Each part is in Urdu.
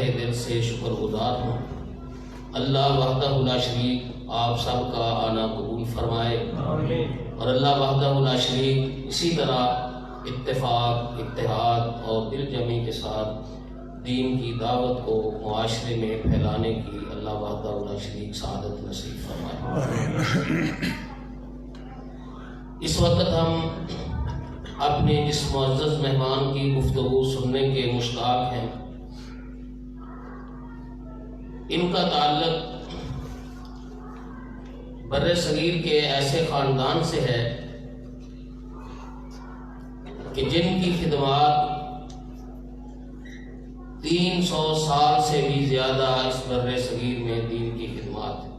تہہ دل سے شکر گزار ہوں۔ اللہ وحدہ لا شریک آپ سب کا آنا قبول فرمائے، اور اللہ وحدہ لا شریک اسی طرح اتفاق، اتحاد اور دل جمی کے ساتھ دین کی دعوت کو معاشرے میں پھیلانے کی اللہ وحدہ لا شریک سعادت نصیب فرمائے۔ اس وقت ہم اپنے اس معزز مہمان کی گفتگو سننے کے مشتاق ہیں۔ ان کا تعلق بر صغیر کے ایسے خاندان سے ہے کہ جن کی خدمات 300 سال سے بھی زیادہ اس بر صغیر میں دین کی خدمات ہیں۔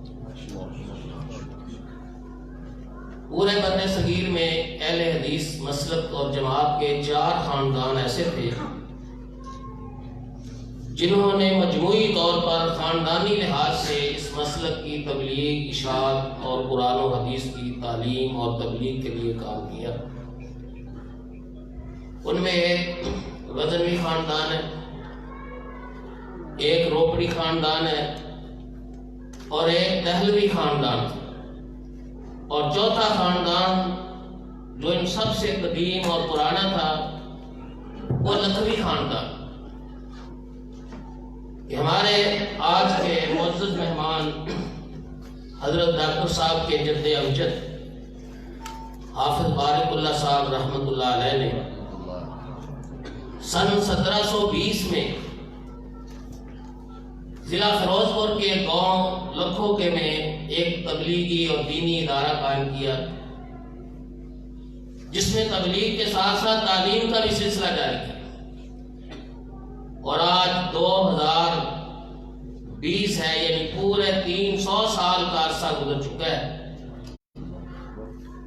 پورے بر صغیر میں اہل حدیث مسلک اور جماعت کے 4 خاندان ایسے تھے جنہوں نے مجموعی طور پر خاندانی لحاظ سے اس مسلک کی تبلیغ، اشاعت اور قرآن و حدیث کی تعلیم اور تبلیغ کے لیے کام کیا۔ ان میں ایک غزنوی خاندان ہے، ایک روپڑی خاندان ہے، اور ایک دہلوی خاندان ہے، اور چوتھا خاندان جو ان سب سے قدیم اور پرانا تھا وہ لکھوی خاندان۔ کہ ہمارے آج کے معزز مہمان حضرت ڈاکٹر صاحب کے جد امجد حافظ بارک اللہ صاحب رحمۃ اللہ علیہ نے سن 1720 میں ضلع فیروز پور کے گاؤں لکھو کے میں ایک تبلیغی اور دینی ادارہ قائم کیا، جس میں تبلیغ کے ساتھ ساتھ تعلیم کا بھی سلسلہ جاری کیا، اور آج 2020 ہے، یعنی پورے 300 سال کا عرصہ گزر چکا ہے،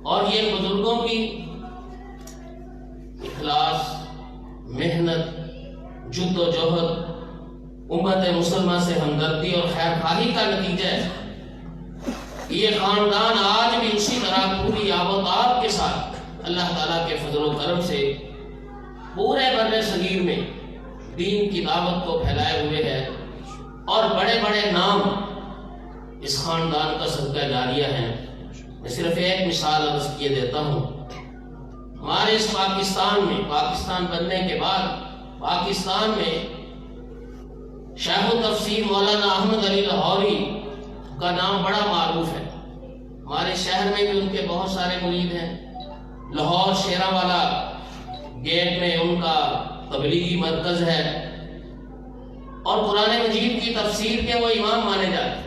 اور یہ بزرگوں کی اخلاص، محنت، جد و جہد، امت مسلمہ سے ہمدردی اور خیر خواہی کا نتیجہ ہے۔ یہ خاندان آج بھی اسی طرح پوری آب و تاب کے ساتھ اللہ تعالیٰ کے فضل و کرم سے پورے بر صغیر میں دین کی دعوت کو پھیلائے ہوئے ہے، اور بڑے بڑے نام اس خاندان کا صدقہ جاریہ ہیں۔ میں صرف ایک مثال عرض کیے دیتا ہوں۔ ہمارے اس پاکستان میں، پاکستان بننے کے بعد پاکستان میں شیخ التفسیر مولانا احمد علی لاہوری کا نام بڑا معروف ہے۔ ہمارے شہر میں بھی ان کے بہت سارے مرید ہیں۔ لاہور شیرا والا گیٹ میں ان کا تبلیغی مرکز ہے، اور قرآن مجید کی تفسیر کے وہ امام مانے جاتے ہیں۔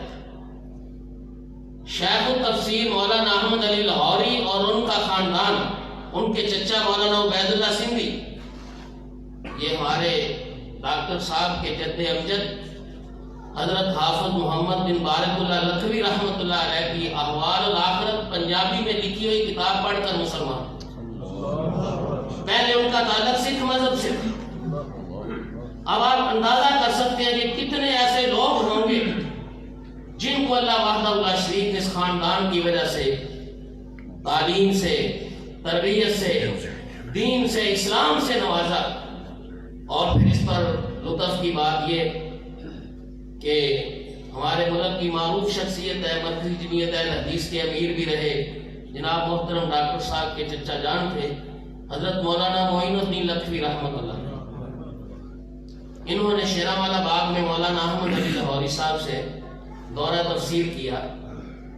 شیخ التفسیر مولانا احمد علی لاہوری اور ان کا خاندان، ان کے چچا مولانا عبید اللہ سندھی، یہ ہمارے ڈاکٹر صاحب کے جد امجد حضرت حافظ محمد بن بارک اللہ لکھوی رحمۃ اللہ علیہ کی احوال الآخرت پنجابی میں لکھی ہوئی کتاب پڑھ کر مسلمان۔ پہلے ان کا تعلق سکھ مذہب سے تھا۔ اب آپ اندازہ کر سکتے ہیں کہ کتنے ایسے لوگ ہوں گے جن کو اللہ وحدہ لا شریک اس خاندان کی وجہ سے تعلیم سے، تربیت سے، دین سے، اسلام سے نوازا۔ اور پھر اس پر لطف کی بات یہ کہ ہمارے ملک کی معروف شخصیت ہے، مرکزی جمعیت اہل حدیث کے امیر بھی رہے جناب محترم ڈاکٹر صاحب کے چچا جان تھے حضرت مولانا معین الدین لکھوی رحمۃ اللہ۔ انہوں نے شیراوالا باغ میں مولانا احمد علی لاہوری صاحب سے دورہ تفسیر کیا۔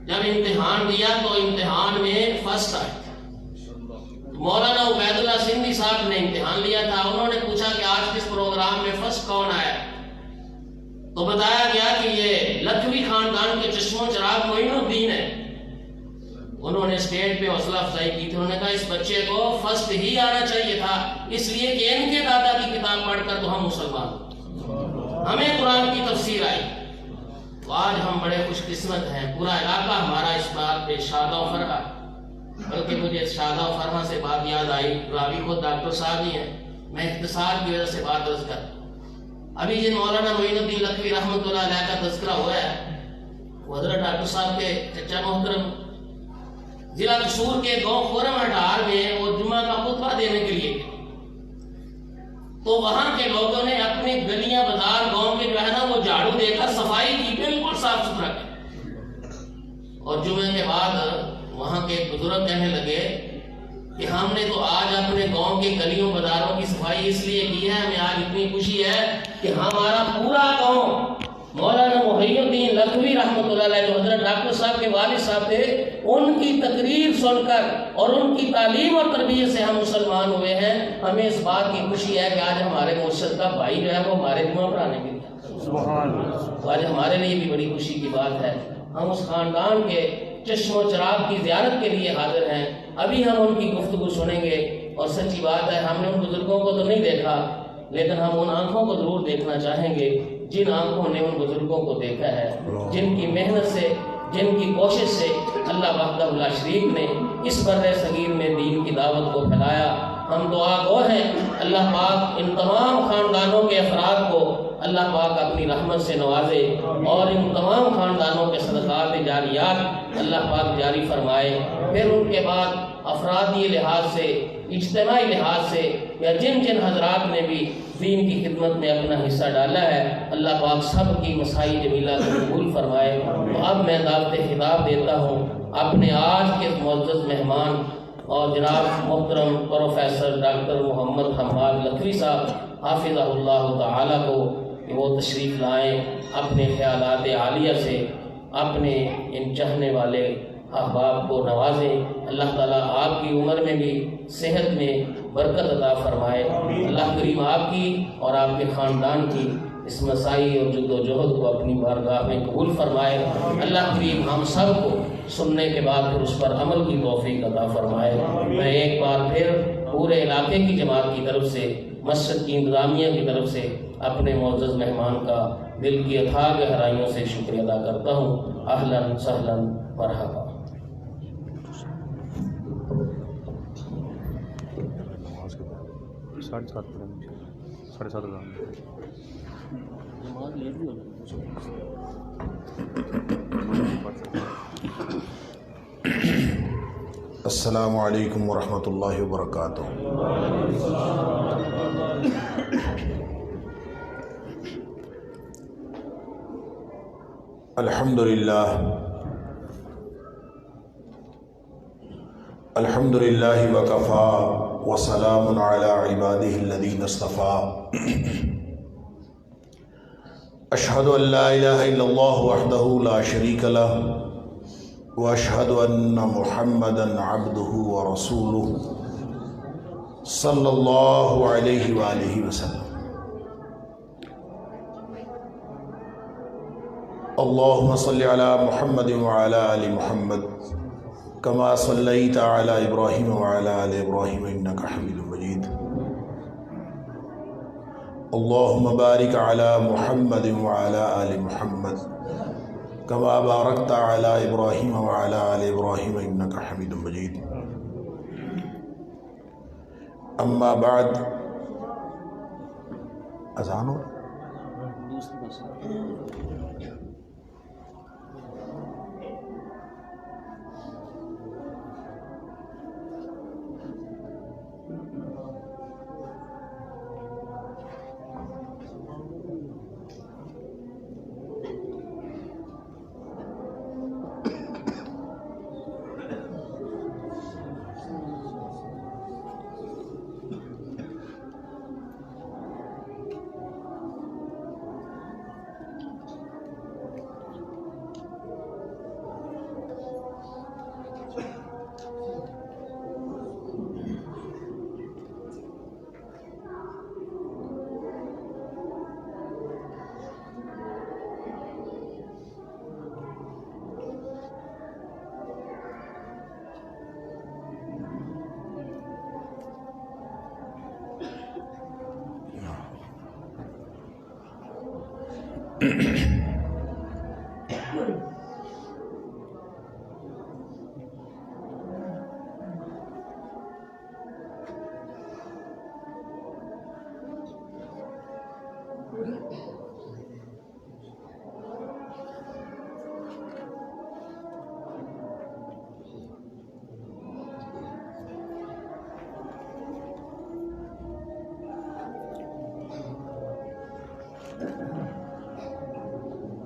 جب امتحان دیا تو امتحان میں فرسٹ آئے۔ مولانا عبید اللہ سندھی صاحب نے امتحان لیا تھا، انہوں نے پوچھا کہ آج کس پروگرام میں فرسٹ کون آیا، تو بتایا گیا کہ یہ لکھوی خاندان کے چشم و چراغ معین الدین ہے۔ انہوں نے اسٹیج پہ حوصلہ افزائی کی تھی، انہوں نے کہا اس بچے کو فرسٹ ہی آنا چاہیے تھا، اس لیے کہ ان کے دادا کی کتاب پڑھ کر تو ہم مسلمان، ہمیں قرآن کی تفسیر آئی۔ تو آج ہم بڑے خوش قسمت ہیں، پورا علاقہ ہمارا اس بات پہ شادہ و فرحہ، بلکہ مجھے شادہ و فرحہ سے بات یاد آئی، راوی خود ڈاکٹر صاحب ہی ہیں، میں اختصار کی وجہ سے بات عرض کر۔ ابھی جن مولانا معین الدین لکھوی رحمۃ اللہ علیہ کا تذکرہ ہوا ہے، وہ حضرت ڈاکٹر صاحب کے چچا محترم ضلع قصور کے گاؤں خورم ہٹار میں وہ جمعہ کا خطبہ دینے کے لیے، تو وہاں کے لوگوں نے اپنے گلیاں بازار گاؤں کے جو ہے دے کر صفائی کی، بالکل صاف ستھرا کیا۔ اور جمعے کے بعد وہاں کے ایک بزرگ کہنے لگے کہ ہم نے تو آج اپنے گاؤں کے گلیوں بازاروں کی صفائی اس لیے کی ہے، ہمیں آج اتنی خوشی ہے کہ ہمارا پورا گاؤں مولانا محی الدین لکھوی رحمۃ اللہ علیہ جو حضرت ڈاکٹر صاحب کے والد صاحب تھے، ان کی تقریر سن کر اور ان کی تعلیم اور تربیت سے ہم مسلمان ہوئے ہیں۔ ہمیں اس بات کی خوشی ہے کہ آج ہمارے مرشد کا بھائی جو ہے وہ ہمارے جمعہ پڑھانے کے لیے، آج ہمارے لیے بھی بڑی خوشی کی بات ہے۔ ہم اس خاندان کے چشم و چراغ کی زیارت کے لیے حاضر ہیں۔ ابھی ہم ان کی گفتگو سنیں گے، اور سچی بات ہے ہم نے ان بزرگوں کو تو نہیں دیکھا، لیکن ہم ان آنکھوں کو ضرور دیکھنا چاہیں گے جن آنکھوں نے ان بزرگوں کو دیکھا ہے، جن کی محنت سے، جن کی کوشش سے اللہ وحدہ لا شریک نے اس بر صغیر میں دین کی دعوت کو پھیلایا۔ ہم دعا گو ہیں اللہ پاک ان تمام خاندانوں کے افراد کو اللہ پاک اپنی رحمت سے نوازے، اور ان تمام خاندانوں کے صدقات جاریات اللہ پاک جاری فرمائے۔ پھر ان کے بعد افرادی لحاظ سے، اجتماعی لحاظ سے، یا جن جن حضرات نے بھی دین کی خدمت میں اپنا حصہ ڈالا ہے، اللہ پاک سب کی مسائی جمیلہ کو قبول فرمائے۔ تو اب میں دعوت خطاب دیتا ہوں اپنے آج کے معزز مہمان اور جناب محترم پروفیسر ڈاکٹر محمد حماد لکھوی صاحب حافظہ اللہ تعالیٰ کو کہ وہ تشریف لائیں، اپنے خیالات عالیہ سے اپنے ان چاہنے والے احباب کو نوازیں۔ اللہ تعالیٰ آپ کی عمر میں بھی صحت میں برکت عطا فرمائے۔ اللہ کریم آپ کی اور آپ کے خاندان کی اس مسائی اور جد و جہد کو اپنی بارگاہ میں قبول فرمائے۔ اللہ کریم ہم سب کو سننے کے بعد پھر اس پر عمل کی توفیق عطا فرمائے۔ میں ایک بار پھر پورے علاقے کی جماعت کی طرف سے، مسجد کی انتظامیہ کی طرف سے اپنے معزز مہمان کا دل کی اتھاہ گہرائیوں سے شکریہ ادا کرتا ہوں۔ اہلاً سہلاً مرحبا۔ ساڑھے سات ساڑھے سات السلام علیکم ورحمۃ اللہ وبرکاتہ۔ الحمد للہ الحمد للہ وکفا وسلام علی عبادہ الذین اصطفى۔ اشہد ان لا الہ الا اللہ وحدہ لا شریک لہ واشہد ان محمدا عبدہ ورسولہ صلی اللہ علیہ وآلہ وسلم۔ اللہم صلی علی محمد وعلی آل محمد کما صلیت علی ابراہیم وعلی آل ابراہیم انک حمید مجید۔ اللہم بارک علی محمد وعلی آل محمد کما بارکت علی ابراہیم وعلی آل ابراہیم انک حمید مجید۔ اما بعد، اذان ہو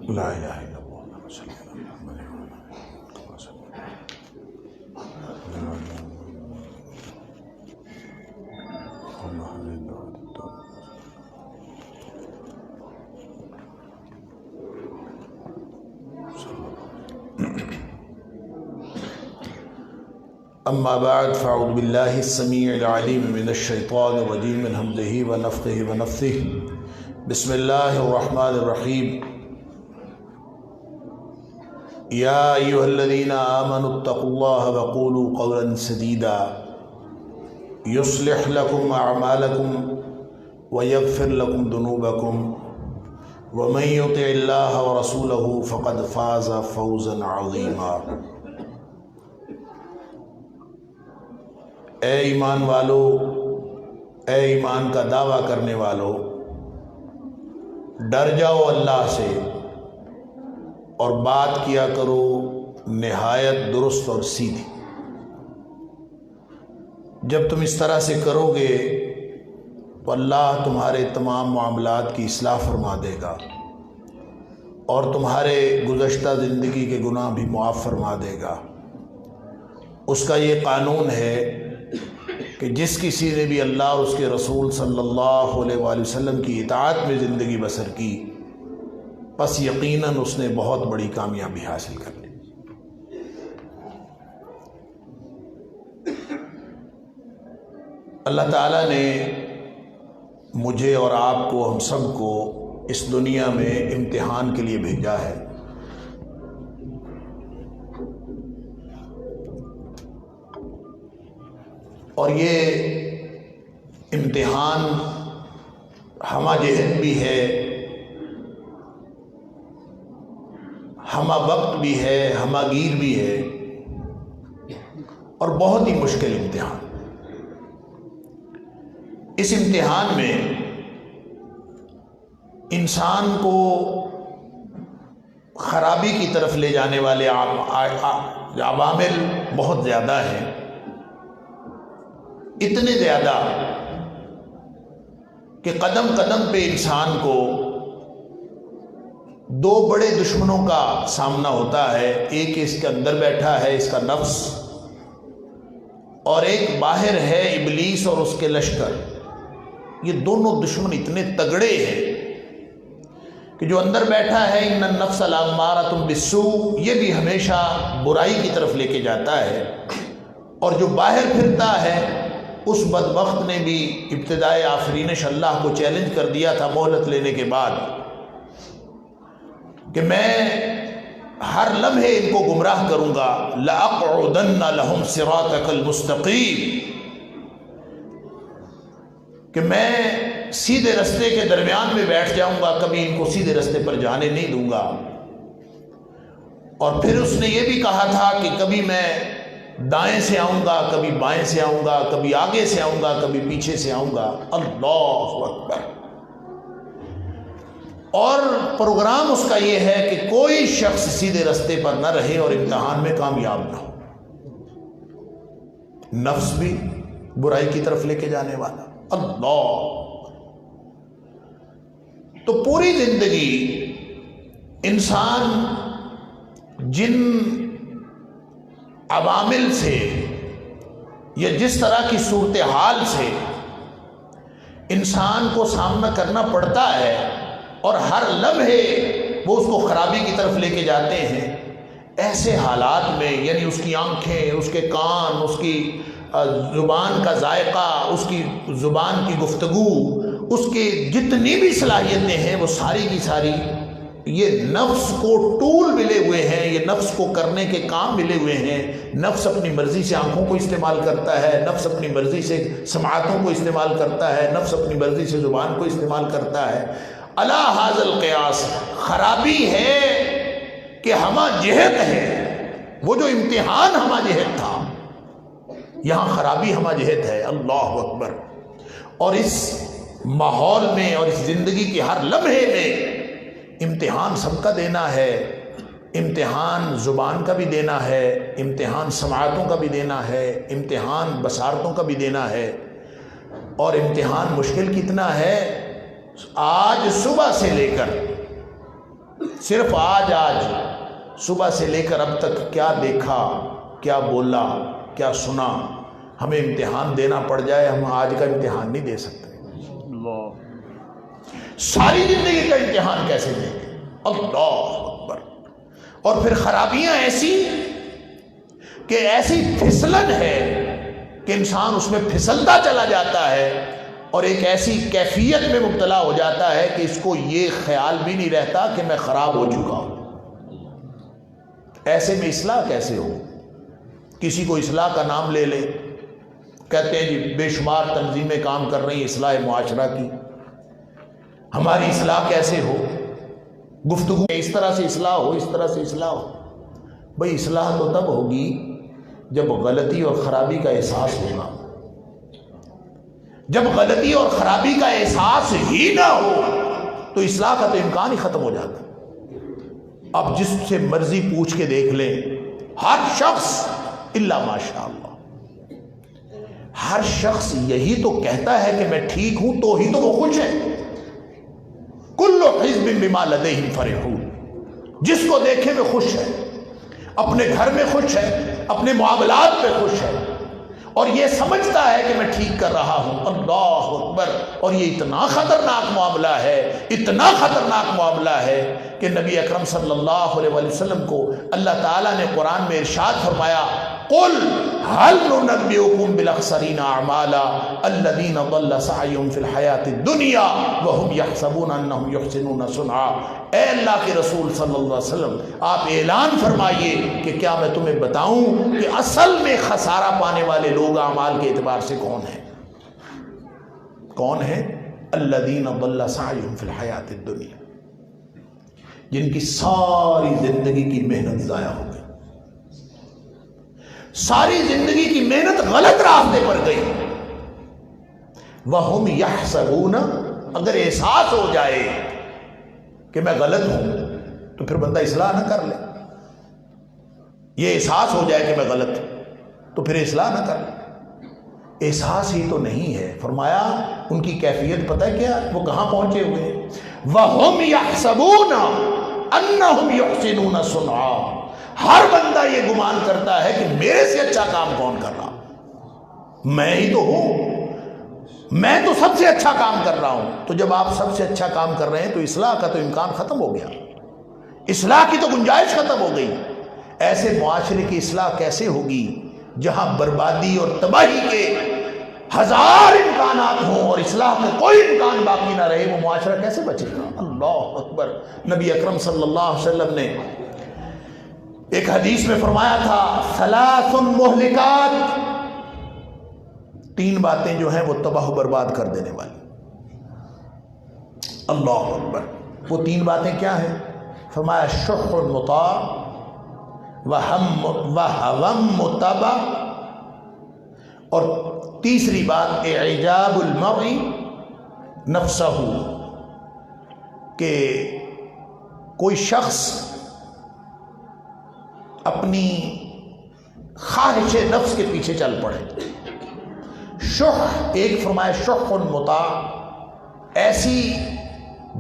لا الہ الا اللہ صلی اللہ علیہ وسلم. اما بعد فاعوذ باللہ السمیع العلیم من الشیطان الرجیم من ہمزہ ونفخہ ونفثہ. بسم اللہ الرحمن الرحیم. یا ایھا الذین آمنوا اتقوا اللہ وقولوا قولا سدیدا یصلح لکم اعمالکم ویغفر لکم ذنوبکم ومن یطع اللہ ورسولہ فقد فاز فوزا عظیما. اے ایمان والو، اے ایمان کا دعویٰ کرنے والو، ڈر جاؤ اللہ سے اور بات کیا کرو نہایت درست اور سیدھی. جب تم اس طرح سے کرو گے تو اللہ تمہارے تمام معاملات کی اصلاح فرما دے گا اور تمہارے گزشتہ زندگی کے گناہ بھی معاف فرما دے گا. اس کا یہ قانون ہے کہ جس کسی نے بھی اللہ اور اس کے رسول صلی اللہ علیہ وآلہ وسلم کی اطاعت میں زندگی بسر کی، پس یقیناً اس نے بہت بڑی کامیابی حاصل کر لی. اللہ تعالیٰ نے مجھے اور آپ کو، ہم سب کو اس دنیا میں امتحان کے لیے بھیجا ہے. اور یہ امتحان ہمہ جہت بھی ہے، ہمہ وقت بھی ہے، ہمہ گیر بھی ہے، اور بہت ہی مشکل امتحان. اس امتحان میں انسان کو خرابی کی طرف لے جانے والے عوامل بہت زیادہ ہیں. اتنے زیادہ کہ قدم قدم پہ انسان کو دو بڑے دشمنوں کا سامنا ہوتا ہے. ایک اس کے اندر بیٹھا ہے، اس کا نفس، اور ایک باہر ہے، ابلیس اور اس کے لشکر. یہ دونوں دشمن اتنے تگڑے ہیں کہ جو اندر بیٹھا ہے ان النفس لامارۃ بالسوء، یہ بھی ہمیشہ برائی کی طرف لے کے جاتا ہے. اور جو باہر پھرتا ہے اس بدبخت نے بھی ابتدائے آفرینش اللہ کو چیلنج کر دیا تھا مہلت لینے کے بعد کہ میں ہر لمحے ان کو گمراہ کروں گا. لَأَقْعُدَنَّ لَهُمْ صِرَاطَكَ الْمُسْتَقِيمَ، کہ میں سیدھے رستے کے درمیان میں بیٹھ جاؤں گا، کبھی ان کو سیدھے رستے پر جانے نہیں دوں گا. اور پھر اس نے یہ بھی کہا تھا کہ کبھی میں دائیں سے آؤں گا، کبھی بائیں سے آؤں گا، کبھی آگے سے آؤں گا، کبھی پیچھے سے آؤں گا. اللہ اکبر. اور پروگرام اس کا یہ ہے کہ کوئی شخص سیدھے رستے پر نہ رہے اور امتحان میں کامیاب نہ ہو. نفس بھی برائی کی طرف لے کے جانے والا. اللہ. تو پوری زندگی انسان جن عوامل سے یا جس طرح کی صورتحال سے انسان کو سامنا کرنا پڑتا ہے اور ہر لمحے وہ اس کو خرابی کی طرف لے کے جاتے ہیں، ایسے حالات میں یعنی اس کی آنکھیں، اس کے کان، اس کی زبان کا ذائقہ، اس کی زبان کی گفتگو، اس کے جتنی بھی صلاحیتیں ہیں وہ ساری کی ساری یہ نفس کو ٹول ملے ہوئے ہیں، یہ نفس کو کرنے کے کام ملے ہوئے ہیں. نفس اپنی مرضی سے آنکھوں کو استعمال کرتا ہے، نفس اپنی مرضی سے سماعتوں کو استعمال کرتا ہے، نفس اپنی مرضی سے زبان کو استعمال کرتا ہے. الا ھذا القیاس، خرابی ہے کہ ہمہ جہت ہے. وہ جو امتحان ہمہ جہت تھا، یہاں خرابی ہمہ جہت ہے. اللہ اکبر. اور اس ماحول میں اور اس زندگی کے ہر لمحے میں امتحان سب کا دینا ہے. امتحان زبان کا بھی دینا ہے، امتحان سماعتوں کا بھی دینا ہے، امتحان بصارتوں کا بھی دینا ہے. اور امتحان مشکل کتنا ہے، آج صبح سے لے کر صرف آج صبح سے لے کر اب تک کیا دیکھا، کیا بولا، کیا سنا، ہمیں امتحان دینا پڑ جائے، ہم آج کا امتحان نہیں دے سکتے۔ ساری زندگی کا امتحان کیسے دیں گے؟ اللہ اکبر۔ اور پھر خرابیاں ایسی کہ ایسی پھسلن ہے کہ انسان اس میں پھسلتا چلا جاتا ہے اور ایک ایسی کیفیت میں مبتلا ہو جاتا ہے کہ اس کو یہ خیال بھی نہیں رہتا کہ میں خراب ہو چکا ہوں۔ ایسے میں اصلاح کیسے ہو؟ کسی کو اصلاح کا نام لے لے، کہتے ہیں جی بے شمار تنظیمیں کام کر رہی ہیں اصلاح معاشرہ کی، ہماری اصلاح کیسے ہو؟ گفتگو اس طرح سے اصلاح ہو، اس طرح سے اصلاح ہو۔ بھئی اصلاح تو تب ہوگی جب غلطی اور خرابی کا احساس ہوگا۔ جب غلطی اور خرابی کا احساس ہی نہ ہو تو اصلاح کا تو امکان ہی ختم ہو جاتا۔ اب جس سے مرضی پوچھ کے دیکھ لیں، ہر شخص الا ماشاء اللہ، ہر شخص یہی تو کہتا ہے کہ میں ٹھیک ہوں تو ہی تو وہ خوش ہے۔ کل حزب بما لدیہم فرحون، جس کو دیکھے میں خوش ہے، اپنے گھر میں خوش ہے، اپنے معاملات میں خوش ہے، اور یہ سمجھتا ہے کہ میں ٹھیک کر رہا ہوں۔ اللہ اکبر۔ اور یہ اتنا خطرناک معاملہ ہے، اتنا خطرناک معاملہ ہے کہ نبی اکرم صلی اللہ علیہ وسلم کو اللہ تعالیٰ نے قرآن میں ارشاد فرمایا، قل هل ننبئكم بالاخسرین اعمالا الذین ضل سعیهم فی الحیاۃ الدنیا وهم یحسبون انهم یحسنون صنعا۔ اے اللہ کے رسول صلی اللہ علیہ وسلم، آپ اعلان فرمائیے کہ کیا میں تمہیں بتاؤں کہ اصل میں خسارہ پانے والے لوگ اعمال کے اعتبار سے کون ہیں؟ کون ہیں؟ الذین ضل سعیهم فی الحیاۃ الدنیا، جن کی ساری زندگی کی محنت ضائع ہو گئی، ساری زندگی کی محنت غلط راستے پر گئی۔ وَهُمْ يَحْسَبُونَ، اگر احساس ہو جائے کہ میں غلط ہوں تو پھر بندہ اصلاح نہ کر لے۔ یہ احساس ہو جائے کہ میں غلط ہوں تو پھر اصلاح نہ کر لے۔ احساس ہی تو نہیں ہے۔ فرمایا ان کی کیفیت پتہ ہے کیا؟ وہ کہاں پہنچے ہوئے ہیں؟ وَهُمْ يَحْسَبُونَ أَنَّهُمْ يُحْسِنُونَ صُنْعًا، ہر بندہ یہ گمان کرتا ہے کہ میرے سے اچھا کام کون کر رہا، میں ہی تو ہوں، میں تو سب سے اچھا کام کر رہا ہوں۔ تو جب آپ سب سے اچھا کام کر رہے ہیں تو اصلاح کا تو امکان ختم ہو گیا، اصلاح کی تو گنجائش ختم ہو گئی۔ ایسے معاشرے کی اصلاح کیسے ہوگی جہاں بربادی اور تباہی کے ہزار امکانات ہوں اور اصلاح کا کوئی امکان باقی نہ رہے؟ وہ معاشرہ کیسے بچے گا؟ اللہ اکبر۔ نبی اکرم صلی اللہ علیہ وسلم نے ایک حدیث میں فرمایا تھا، ثلاث مہلکات، تین باتیں جو ہیں وہ تباہ و برباد کر دینے والی۔ اللہ اکبر۔ وہ تین باتیں کیا ہیں؟ فرمایا شح مطاع وہوى متبع، اور تیسری بات اعجاب المرء نفسہ، کہ کوئی شخص اپنی خواہش نفس کے پیچھے چل پڑے۔ شح ایک فرمایا شح مطاع، ایسی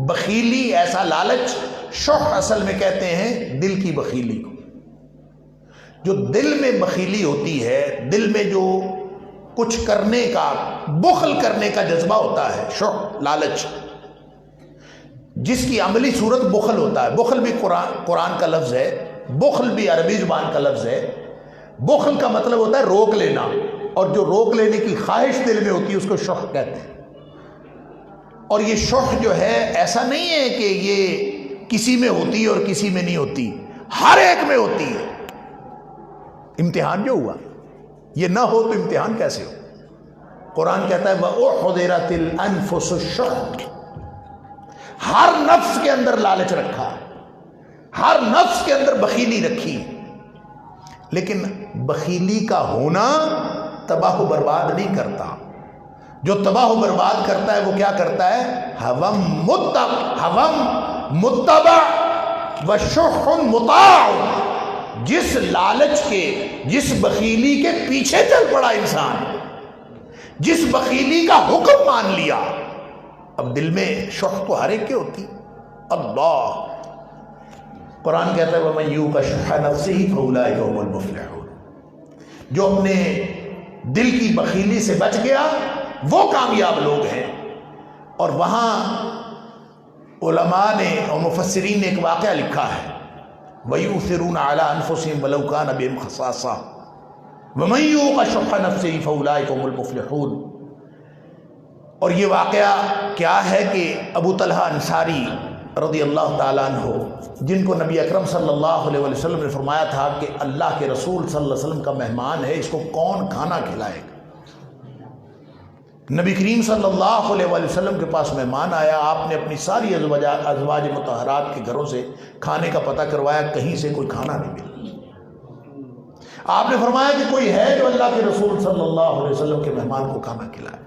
بخیلی، ایسا لالچ۔ شح اصل میں کہتے ہیں دل کی بخیلی کو۔ جو دل میں بخیلی ہوتی ہے، دل میں جو کچھ کرنے کا، بخل کرنے کا جذبہ ہوتا ہے، شح لالچ، جس کی عملی صورت بخل ہوتا ہے۔ بخل بھی قرآن کا لفظ ہے، بخل بھی عربی زبان کا لفظ ہے۔ بخل کا مطلب ہوتا ہے روک لینا، اور جو روک لینے کی خواہش دل میں ہوتی ہے اس کو شح کہتے ہیں۔ اور یہ شح جو ہے ایسا نہیں ہے کہ یہ کسی میں ہوتی ہے اور کسی میں نہیں ہوتی، ہر ایک میں ہوتی ہے۔ امتحان جو ہوا، یہ نہ ہو تو امتحان کیسے ہو؟ قرآن کہتا ہے وَأُحْضِرَتِ الْأَنفُسُ الشُّحَّ، ہر نفس کے اندر لالچ رکھا، ہر نفس کے اندر بخیلی رکھی، لیکن بخیلی کا ہونا تباہ و برباد نہیں کرتا۔ جو تباہ و برباد کرتا ہے وہ کیا کرتا ہے؟ ہوم متبع وشح مطاع، جس لالچ کے، جس بخیلی کے پیچھے چل پڑا انسان، جس بخیلی کا حکم مان لیا۔ اب دل میں شح تو ہر ایک کے ہوتی، اللہ قرآن کہتا ہے وَمَن يُوقَ شُحَّ نَفْسِهِ فَأُولَٰئِكَ هُمُ الْمُفْلِحُونَ، جو اپنے دل کی بخیلی سے بچ گیا وہ کامیاب لوگ ہیں۔ اور وہاں علماء نے اور مفسرین نے ایک واقعہ لکھا ہے وَيُؤْثِرُونَ عَلَىٰ أَنفُسِهِمْ وَلَوْ كَانَ بِهِمْ خَصَاصَةٌ وَمَن يُوقَ شُحَّ نَفْسِهِ فَأُولَٰئِكَ هُمُ الْمُفْلِحُونَ۔ اور یہ واقعہ کیا ہے کہ ابو طلحہ انصاری رضی اللہ تعالیٰ عنہ، جن کو نبی اکرم صلی اللہ علیہ وسلم نے فرمایا تھا کہ اللہ کے رسول صلی اللہ علیہ وسلم کا مہمان ہے، اس کو کون کھانا کھلائے گا؟ نبی کریم صلی اللہ علیہ وسلم کے پاس مہمان آیا، آپ نے اپنی ساری ازواج مطہرات کے گھروں سے کھانے کا پتہ کروایا، کہیں سے کوئی کھانا نہیں ملا۔ آپ نے فرمایا کہ کوئی ہے جو اللہ کے رسول صلی اللہ علیہ وسلم کے مہمان کو کھانا کھلائے؟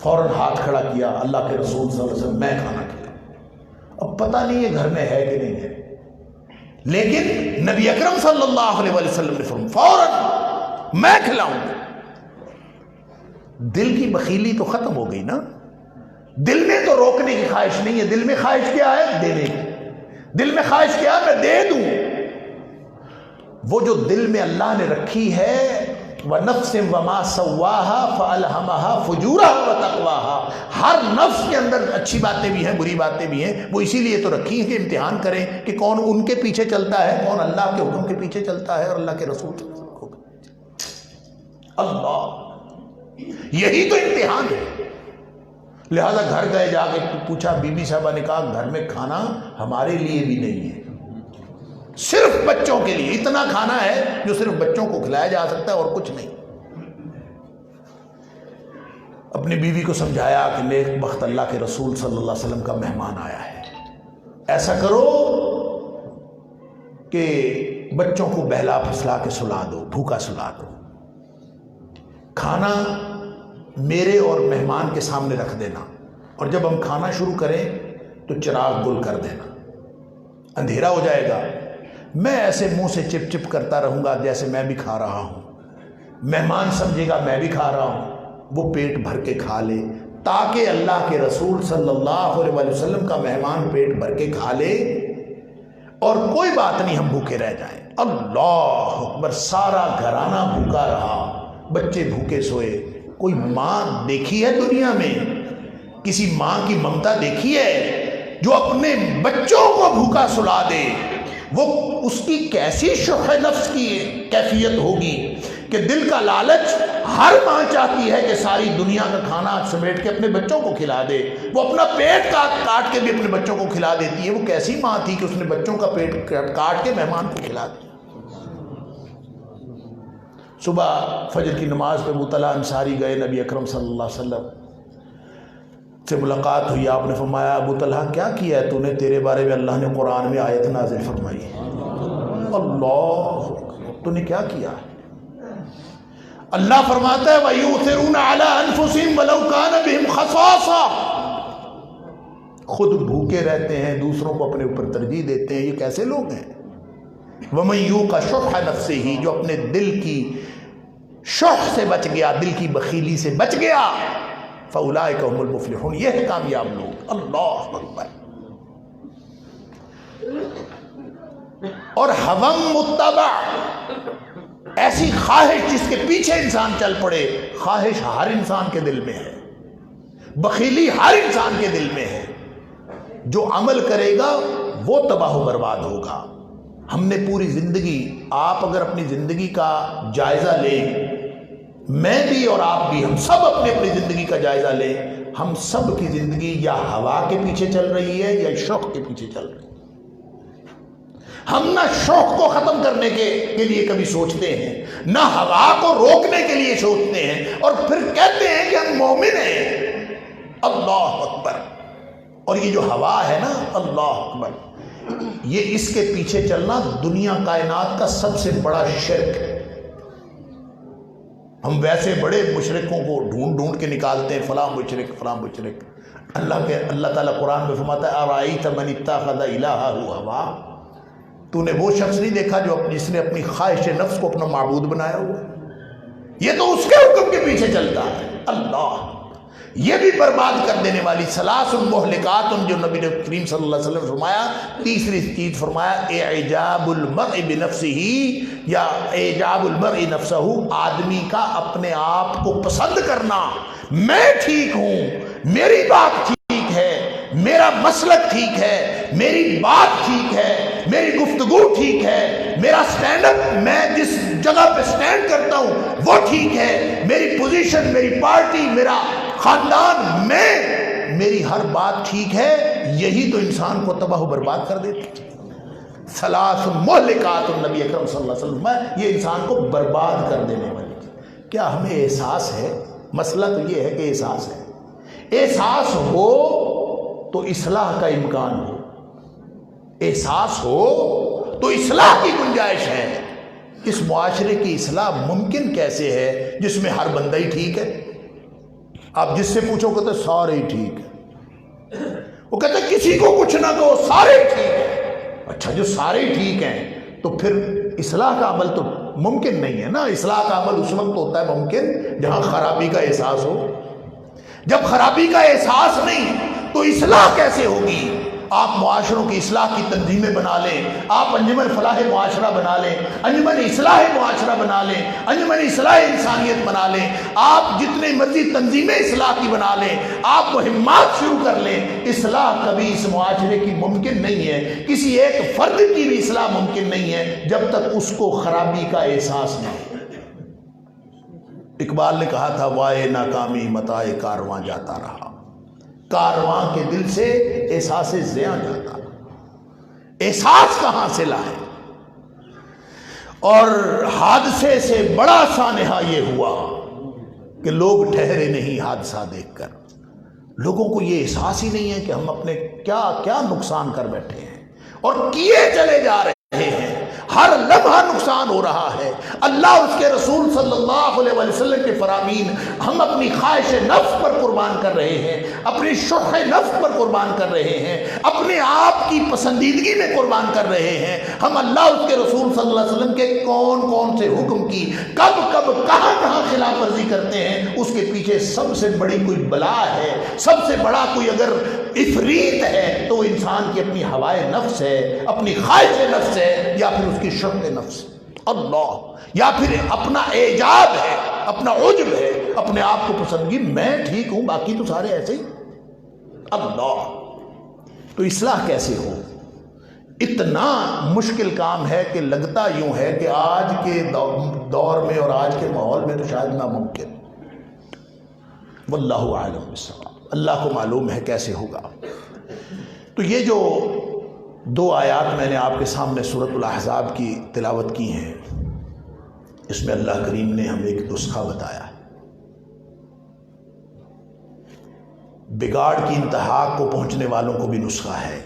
فوراً ہاتھ کھڑا کیا، اللہ کے رسول صلی اللہ علیہ وسلم میں کھانا کھلاؤں۔ اب پتہ نہیں یہ گھر میں ہے کہ نہیں ہے، لیکن نبی اکرم صلی اللہ علیہ وسلم نے فرمایا فوراً میں کھلاؤں گا۔ دل کی بخیلی تو ختم ہو گئی نا، دل میں تو روکنے کی خواہش نہیں ہے، دل میں خواہش کیا ہے؟ دینے کی۔ دل میں خواہش کیا ہے؟ میں دے دوں۔ وہ جو دل میں اللہ نے رکھی ہے وَنَفْسٍ وَمَا سَوَّاهَا فَأَلْهَمَهَا فُجُورَهَا وَتَقْوَاهَا، ہر نفس کے اندر اچھی باتیں بھی ہیں بری باتیں بھی ہیں، وہ اسی لیے تو رکھی ہیں کہ امتحان کریں کہ کون ان کے پیچھے چلتا ہے، کون اللہ کے حکم کے پیچھے چلتا ہے اور اللہ کے رسول کے حکم۔ اللہ، یہی تو امتحان ہے۔ لہذا گھر گئے، جا کے پوچھا، بی بی صاحبہ نے کہا گھر میں کھانا ہمارے لیے بھی نہیں ہے، صرف بچوں کے لیے اتنا کھانا ہے جو صرف بچوں کو کھلایا جا سکتا ہے اور کچھ نہیں۔ اپنی بیوی کو سمجھایا کہ نیک بخت اللہ کے رسول صلی اللہ علیہ وسلم کا مہمان آیا ہے، ایسا کرو کہ بچوں کو بہلا پھسلا کے سلا دو، بھوکا سلا دو، کھانا میرے اور مہمان کے سامنے رکھ دینا، اور جب ہم کھانا شروع کریں تو چراغ گل کر دینا، اندھیرا ہو جائے گا، میں ایسے منہ سے چپ چپ کرتا رہوں گا جیسے میں بھی کھا رہا ہوں، مہمان سمجھے گا میں بھی کھا رہا ہوں، وہ پیٹ بھر کے کھا لے، تاکہ اللہ کے رسول صلی اللہ علیہ وسلم کا مہمان پیٹ بھر کے کھا لے اور کوئی بات نہیں ہم بھوکے رہ جائیں۔ اللہ اکبر، سارا گھرانہ بھوکا رہا، بچے بھوکے سوئے۔ کوئی ماں دیکھی ہے دنیا میں؟ کسی ماں کی ممتا دیکھی ہے جو اپنے بچوں کو بھوکا سلا دے؟ وہ اس کی کیسی شح نفس کی کیفیت ہوگی کہ دل کا لالچ، ہر ماں چاہتی ہے کہ ساری دنیا کا کھانا سمیٹ کے اپنے بچوں کو کھلا دے، وہ اپنا پیٹ کاٹ کے بھی اپنے بچوں کو کھلا دیتی ہے۔ وہ کیسی ماں تھی کہ اس نے بچوں کا پیٹ کاٹ کے مہمان کو کھلا دیا۔ صبح فجر کی نماز پہ ابو طلحہ انصاری گئے، نبی اکرم صلی اللہ علیہ وسلم سے ملاقات ہوئی، آپ نے فرمایا ابو طلحہ کیا کیا ہے تو نے؟ تیرے بارے میں اللہ نے قرآن میں آیت نازل فرمائی۔ اللہ، تو نے کیا کیا؟ اللہ فرماتا ہے وَيُؤْثِرُونَ عَلَىٰ أَنفُسِهِمْ وَلَوْ كَانَ بِهِمْ خَصَاصَةٌ، خود بھوکے رہتے ہیں، دوسروں کو اپنے اوپر ترجیح دیتے ہیں۔ یہ کیسے لوگ ہیں؟ وَمَن يُوقَ شُحَّ نَفْسِهِ، جو اپنے دل کی شح سے بچ گیا، دل کی بخیلی سے بچ گیا، فَأُولَٰئِكَ هُمُ الْمُفْلِحُونَ، یہ ہے کامیاب لوگ۔ اللہ اکبر۔ اور ہوم متبع، ایسی خواہش جس کے پیچھے انسان چل پڑے، خواہش ہر انسان کے دل میں ہے، بخیلی ہر انسان کے دل میں ہے۔ جو عمل کرے گا وہ تباہ و برباد ہوگا۔ ہم نے پوری زندگی، آپ اگر اپنی زندگی کا جائزہ لیں، میں بھی اور آپ بھی، ہم سب اپنی اپنی زندگی کا جائزہ لیں، ہم سب کی زندگی یا ہوا کے پیچھے چل رہی ہے یا شوق کے پیچھے چل رہی ہے۔ ہم نہ شوق کو ختم کرنے کے لیے کبھی سوچتے ہیں، نہ ہوا کو روکنے کے لیے سوچتے ہیں، اور پھر کہتے ہیں کہ ہم مومن ہیں۔ اللہ اکبر۔ اور یہ جو ہوا ہے نا، اللہ اکبر، یہ اس کے پیچھے چلنا دنیا کائنات کا سب سے بڑا شرک ہے۔ ہم ویسے بڑے مشرکوں کو ڈھونڈ کے نکالتے ہیں، فلاں مشرک فلاں مشرک۔ اللہ تعالیٰ قرآن میں فرماتا ہے ارأیت من اتخذ الہہ ہوا، تو نے وہ شخص نہیں دیکھا جس نے اپنی خواہش نفس کو اپنا معبود بنایا ہوا؟ یہ تو اس کے حکم کے پیچھے چلتا ہے۔ اللہ، یہ بھی برباد کر دینے والی ثلاث مہلکات جو نبی کریم صلی اللہ علیہ وسلم فرمایا. تیسری چیز فرمایا اعجاب المرء بنفسہ یا اعجاب المرء نفسہ، آدمی کا اپنے آپ کو پسند کرنا. میں ٹھیک ہوں، میری بات ٹھیک ہے، میرا مسلک ٹھیک ہے، میری بات ٹھیک ہے، میری گفتگو ٹھیک ہے، میرا سٹینڈ اپ، میں جس جگہ پہ سٹینڈ کرتا ہوں وہ ٹھیک ہے، میری پوزیشن، میری پارٹی، میرا خاندان، میری ہر بات ٹھیک ہے. یہی تو انسان کو تباہ و برباد کر دیتی. ثلاث مہلکات النبی اکرم صلی اللہ علیہ وسلم، یہ انسان کو برباد کر دینے والی. کیا ہمیں احساس ہے؟ مسئلہ تو یہ ہے کہ احساس ہے. احساس ہو تو اصلاح کا امکان ہو، احساس ہو تو اصلاح کی گنجائش ہے. اس معاشرے کی اصلاح ممکن کیسے ہے جس میں ہر بندہ ہی ٹھیک ہے؟ آپ جس سے پوچھو کہتے ہیں سارے ہی ٹھیک ہیں. وہ کہتے ہیں کسی کو کچھ نہ کہو، سارے ٹھیک ہیں. اچھا، جو سارے ہی ٹھیک ہیں تو پھر اصلاح کا عمل تو ممکن نہیں ہے نا. اصلاح کا عمل اس وقت ہوتا ہے ممکن جہاں خرابی کا احساس ہو. جب خرابی کا احساس نہیں تو اصلاح کیسے ہوگی؟ آپ معاشروں کی اصلاح کی تنظیمیں بنا لیں، آپ انجمن فلاح معاشرہ بنا لیں، انجمن اصلاح معاشرہ بنا لیں، انجمن اصلاح انسانیت بنا لیں، آپ جتنے مرضی تنظیمیں اصلاح کی بنا لیں، آپ مہمات شروع کر لیں، اصلاح کبھی اس معاشرے کی ممکن نہیں ہے. کسی ایک فرد کی بھی اصلاح ممکن نہیں ہے جب تک اس کو خرابی کا احساس نہ ہو. اقبال نے کہا تھا وائے ناکامی متاع کارواں جاتا رہا، کارواں کے دل سے احساس زیاں جاتا رہا. احساس کہاں سے لائے؟ اور حادثے سے بڑا سانحہ یہ ہوا کہ لوگ ٹھہرے نہیں حادثہ دیکھ کر. لوگوں کو یہ احساس ہی نہیں ہے کہ ہم اپنے کیا کیا نقصان کر بیٹھے ہیں اور کیے چلے جا رہے ہیں. ہر لمحہ نقصان ہو رہا ہے. اللہ اس کے رسول صلی اللہ علیہ وسلم کے فرامین ہم اپنی خواہش نفس پر قربان کر رہے ہیں، اپنی شح نفس پر قربان کر رہے ہیں، اپنے آپ کی پسندیدگی میں قربان کر رہے ہیں. ہم اللہ اس کے رسول صلی اللہ علیہ وسلم کے کون کون سے حکم کی کب کب کہاں کہاں خلاف ورزی کرتے ہیں، اس کے پیچھے سب سے بڑی کوئی بلا ہے، سب سے بڑا کوئی اگر افریت ہے تو وہ انسان کی اپنی ہوائے نفس ہے، اپنی خواہش نفس ہے، یا پھر اس کی شوق نفس اللہ، یا پھر اپنا اعجاب ہے، اپنا عجب ہے، اپنے آپ کو پسندگی، میں ٹھیک ہوں باقی تو سارے ایسے ہی. اللہ، تو اصلاح کیسے ہو؟ اتنا مشکل کام ہے کہ لگتا یوں ہے کہ آج کے دور میں اور آج کے ماحول میں تو شاید ناممکن. واللہ اعلم بالصواب، اللہ کو معلوم ہے کیسے ہوگا. تو یہ جو دو آیات میں نے آپ کے سامنے سورۃ الاحزاب کی تلاوت کی ہیں، اس میں اللہ کریم نے ہمیں ایک نسخہ بتایا ہے. بگاڑ کی انتہا کو پہنچنے والوں کو بھی نسخہ ہے،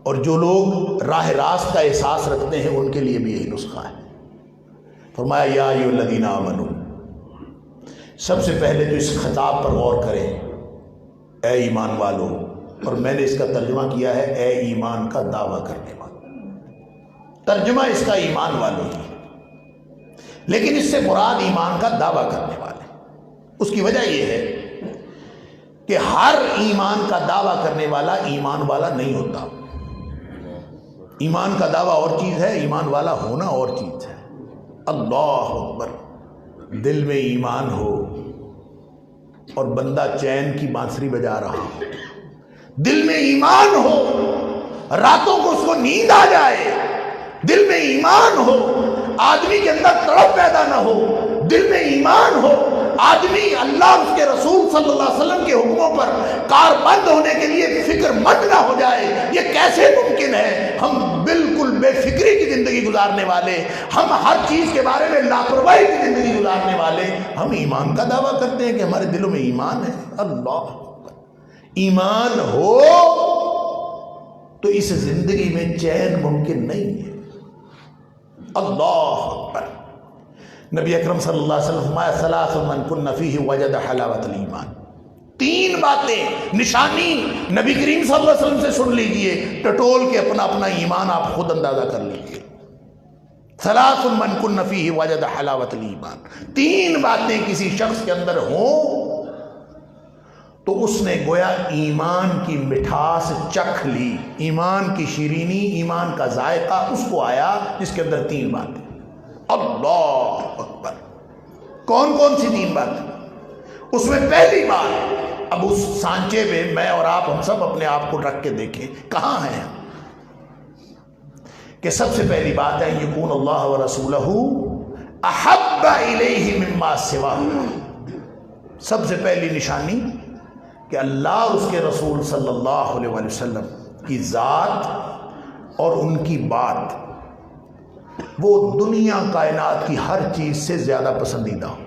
اور جو لوگ راہ راست کا احساس رکھتے ہیں ان کے لیے بھی یہی نسخہ ہے. فرمایا یا ایھا الذین آمنوا، سب سے پہلے تو اس خطاب پر غور کریں، اے ایمان والو، اور میں نے اس کا ترجمہ کیا ہے اے ایمان کا دعویٰ کرنے والو. ترجمہ اس کا ایمان والو ہی، لیکن اس سے مراد ایمان کا دعویٰ کرنے والے. اس کی وجہ یہ ہے کہ ہر ایمان کا دعویٰ کرنے والا ایمان والا نہیں ہوتا. ایمان کا دعویٰ اور چیز ہے، ایمان والا ہونا اور چیز ہے. اللہ اکبر، دل میں ایمان ہو اور بندہ چین کی بانسری بجا رہا ہو، دل میں ایمان ہو، راتوں کو اس کو نیند آ جائے، دل میں ایمان ہو، آدمی کے اندر تڑپ پیدا نہ ہو، دل میں ایمان ہو، آدمی اللہ اس کے رسول صلی اللہ علیہ وسلم کے حکموں پر کاربند ہونے کے لیے فکر مند نہ ہو جائے. یہ کیسے ممکن ہے؟ ہم بالکل بے فکری کی زندگی گزارنے والے، ہم ہر چیز کے بارے میں لاپرواہی کی زندگی گزارنے والے، ہم ایمان کا دعویٰ کرتے ہیں کہ ہمارے دلوں میں ایمان ہے. اللہ، ایمان ہو تو اس زندگی میں چین ممکن نہیں ہے. اللہ اکبر. نبی اکرم صلی اللہ علیہ وسلم فرمایا ثلاث من کن فیہ وجد حلاوت الایمان. تین باتیں نشانی نبی کریم صلی اللہ علیہ وسلم سے سن لیجئے، ٹٹول کے اپنا اپنا ایمان آپ خود اندازہ کر لیجئے. ثلاث من کن فیہ وجد حلاوت الایمان. تین باتیں کسی شخص کے اندر ہوں تو اس نے گویا ایمان کی مٹھاس چکھ لی، ایمان کی شیرینی، ایمان کا ذائقہ اس کو آیا جس کے اندر 3 باتیں۔ اللہ اکبر! کون کون سی 3 باتیں؟ اس میں پہلی بات، اب اس سانچے میں اور آپ ہم سب اپنے آپ کو رکھ کے دیکھیں کہاں ہیں ہم، کہ سب سے پہلی بات ہے یکون اللہ ورسولہ احب الیہ مما سواہ۔ سب سے پہلی نشانی کہ اللہ اور اس کے رسول صلی اللہ علیہ وسلم کی ذات اور ان کی بات وہ دنیا کائنات کی ہر چیز سے زیادہ پسندیدہ ہو۔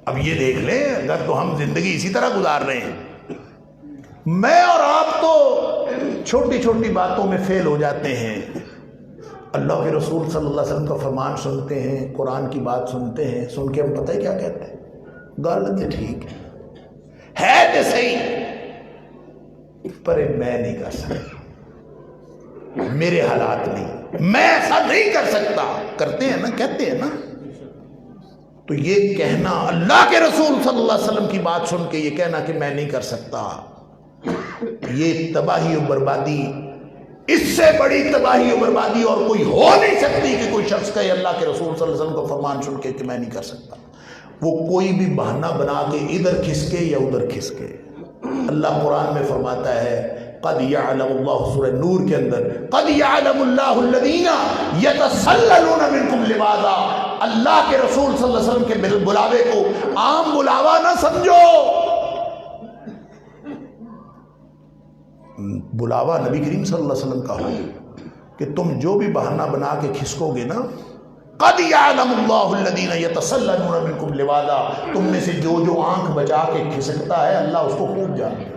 اب یہ دیکھ لیں، اگر تو ہم زندگی اسی طرح گزار رہے ہیں، میں اور آپ تو چھوٹی چھوٹی باتوں میں فیل ہو جاتے ہیں، اللہ کے رسول صلی اللہ علیہ وسلم کا فرمان سنتے ہیں، قرآن کی بات سنتے ہیں، سن کے ہم پتہ ہے کیا کہتے ہیں؟ غلط ہے، ٹھیک ہے تو صحیح، پر میں نہیں کر سکتا، میرے حالات نہیں، میں ایسا نہیں کر سکتا۔ کرتے ہیں نا، کہتے ہیں نا۔ تو یہ کہنا، اللہ کے رسول صلی اللہ علیہ وسلم کی بات سن کے یہ کہنا کہ میں نہیں کر سکتا، یہ تباہی و بربادی، اس سے بڑی تباہی و بربادی اور کوئی ہو نہیں سکتی کہ کوئی شخص کہے اللہ کے رسول صلی اللہ علیہ وسلم کا فرمان سن کے کہ میں نہیں کر سکتا۔ وہ کوئی بھی بہانہ بنا کے ادھر کھسکے یا ادھر کھسکے۔ اللہ قرآن میں فرماتا ہے قد یعلم اللہ، سورہ نور کے اندر، قد یعلم اللہ الذین یتسللون منکم لواذا، اللہ کے رسول صلی اللہ علیہ وسلم کے بلاوے کو عام بلاوا نہ سمجھو، بلاوا نبی کریم صلی اللہ علیہ وسلم کا ہو کہ تم جو بھی بہانہ بنا کے کھسکو گے نا، قد یعلم اللہ الذین یتسللون منکم لواذا، تم میں سے جو آنکھ بچا کے کھسکتا ہے اللہ اس کو خوب جانتا ہے۔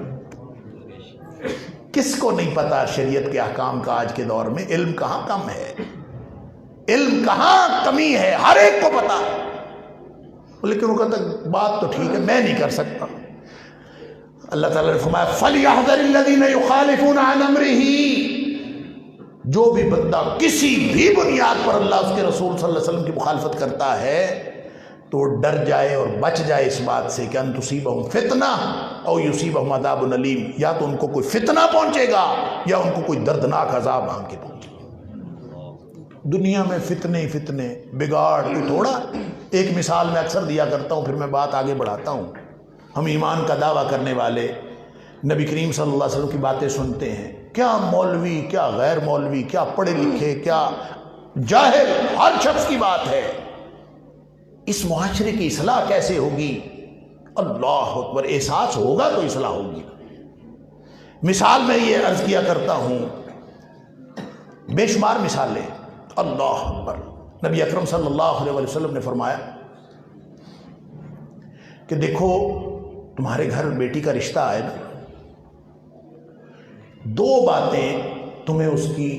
کس کو نہیں پتا شریعت کے احکام کا آج کے دور میں؟ علم کہاں کم ہے، علم کہاں کمی ہے، ہر ایک کو پتا ہے، لیکن وہ کہتا بات تو ٹھیک ہے میں نہیں کر سکتا۔ اللہ تعالیٰ نے فرمایا فَلْيَحْذَرِ الَّذِينَ يُخَالِفُونَ عَنْ أَمْرِهِ، جو بھی بندہ کسی بھی بنیاد پر اللہ اس کے رسول صلی اللہ علیہ وسلم کی مخالفت کرتا ہے تو وہ ڈر جائے اور بچ جائے اس بات سے کہ ان تصیبہم فتنہ او یصیبہم عذاب علیم، یا تو ان کو کوئی فتنہ پہنچے گا یا ان کو کوئی دردناک عذاب آن کے پہنچے گا۔ دنیا میں فتنے فتنے بگاڑ کوئی تھوڑا۔ ایک مثال میں اکثر دیا کرتا ہوں، پھر میں بات آگے بڑھاتا ہوں۔ ہم ایمان کا دعویٰ کرنے والے نبی کریم صلی اللہ علیہ وسلم کی باتیں سنتے ہیں، کیا مولوی، کیا غیر مولوی، کیا پڑھے لکھے، کیا جاہل، ہر شخص کی بات ہے۔ اس معاشرے کی اصلاح کیسے ہوگی؟ اللہ اکبر! احساس ہوگا تو اصلاح ہوگی۔ مثال میں یہ عرض کیا کرتا ہوں، بے شمار مثالیں۔ اللہ اکبر! نبی اکرم صلی اللہ علیہ وسلم نے فرمایا کہ دیکھو تمہارے گھر بیٹی کا رشتہ آئے نا، 2 باتیں تمہیں اس کی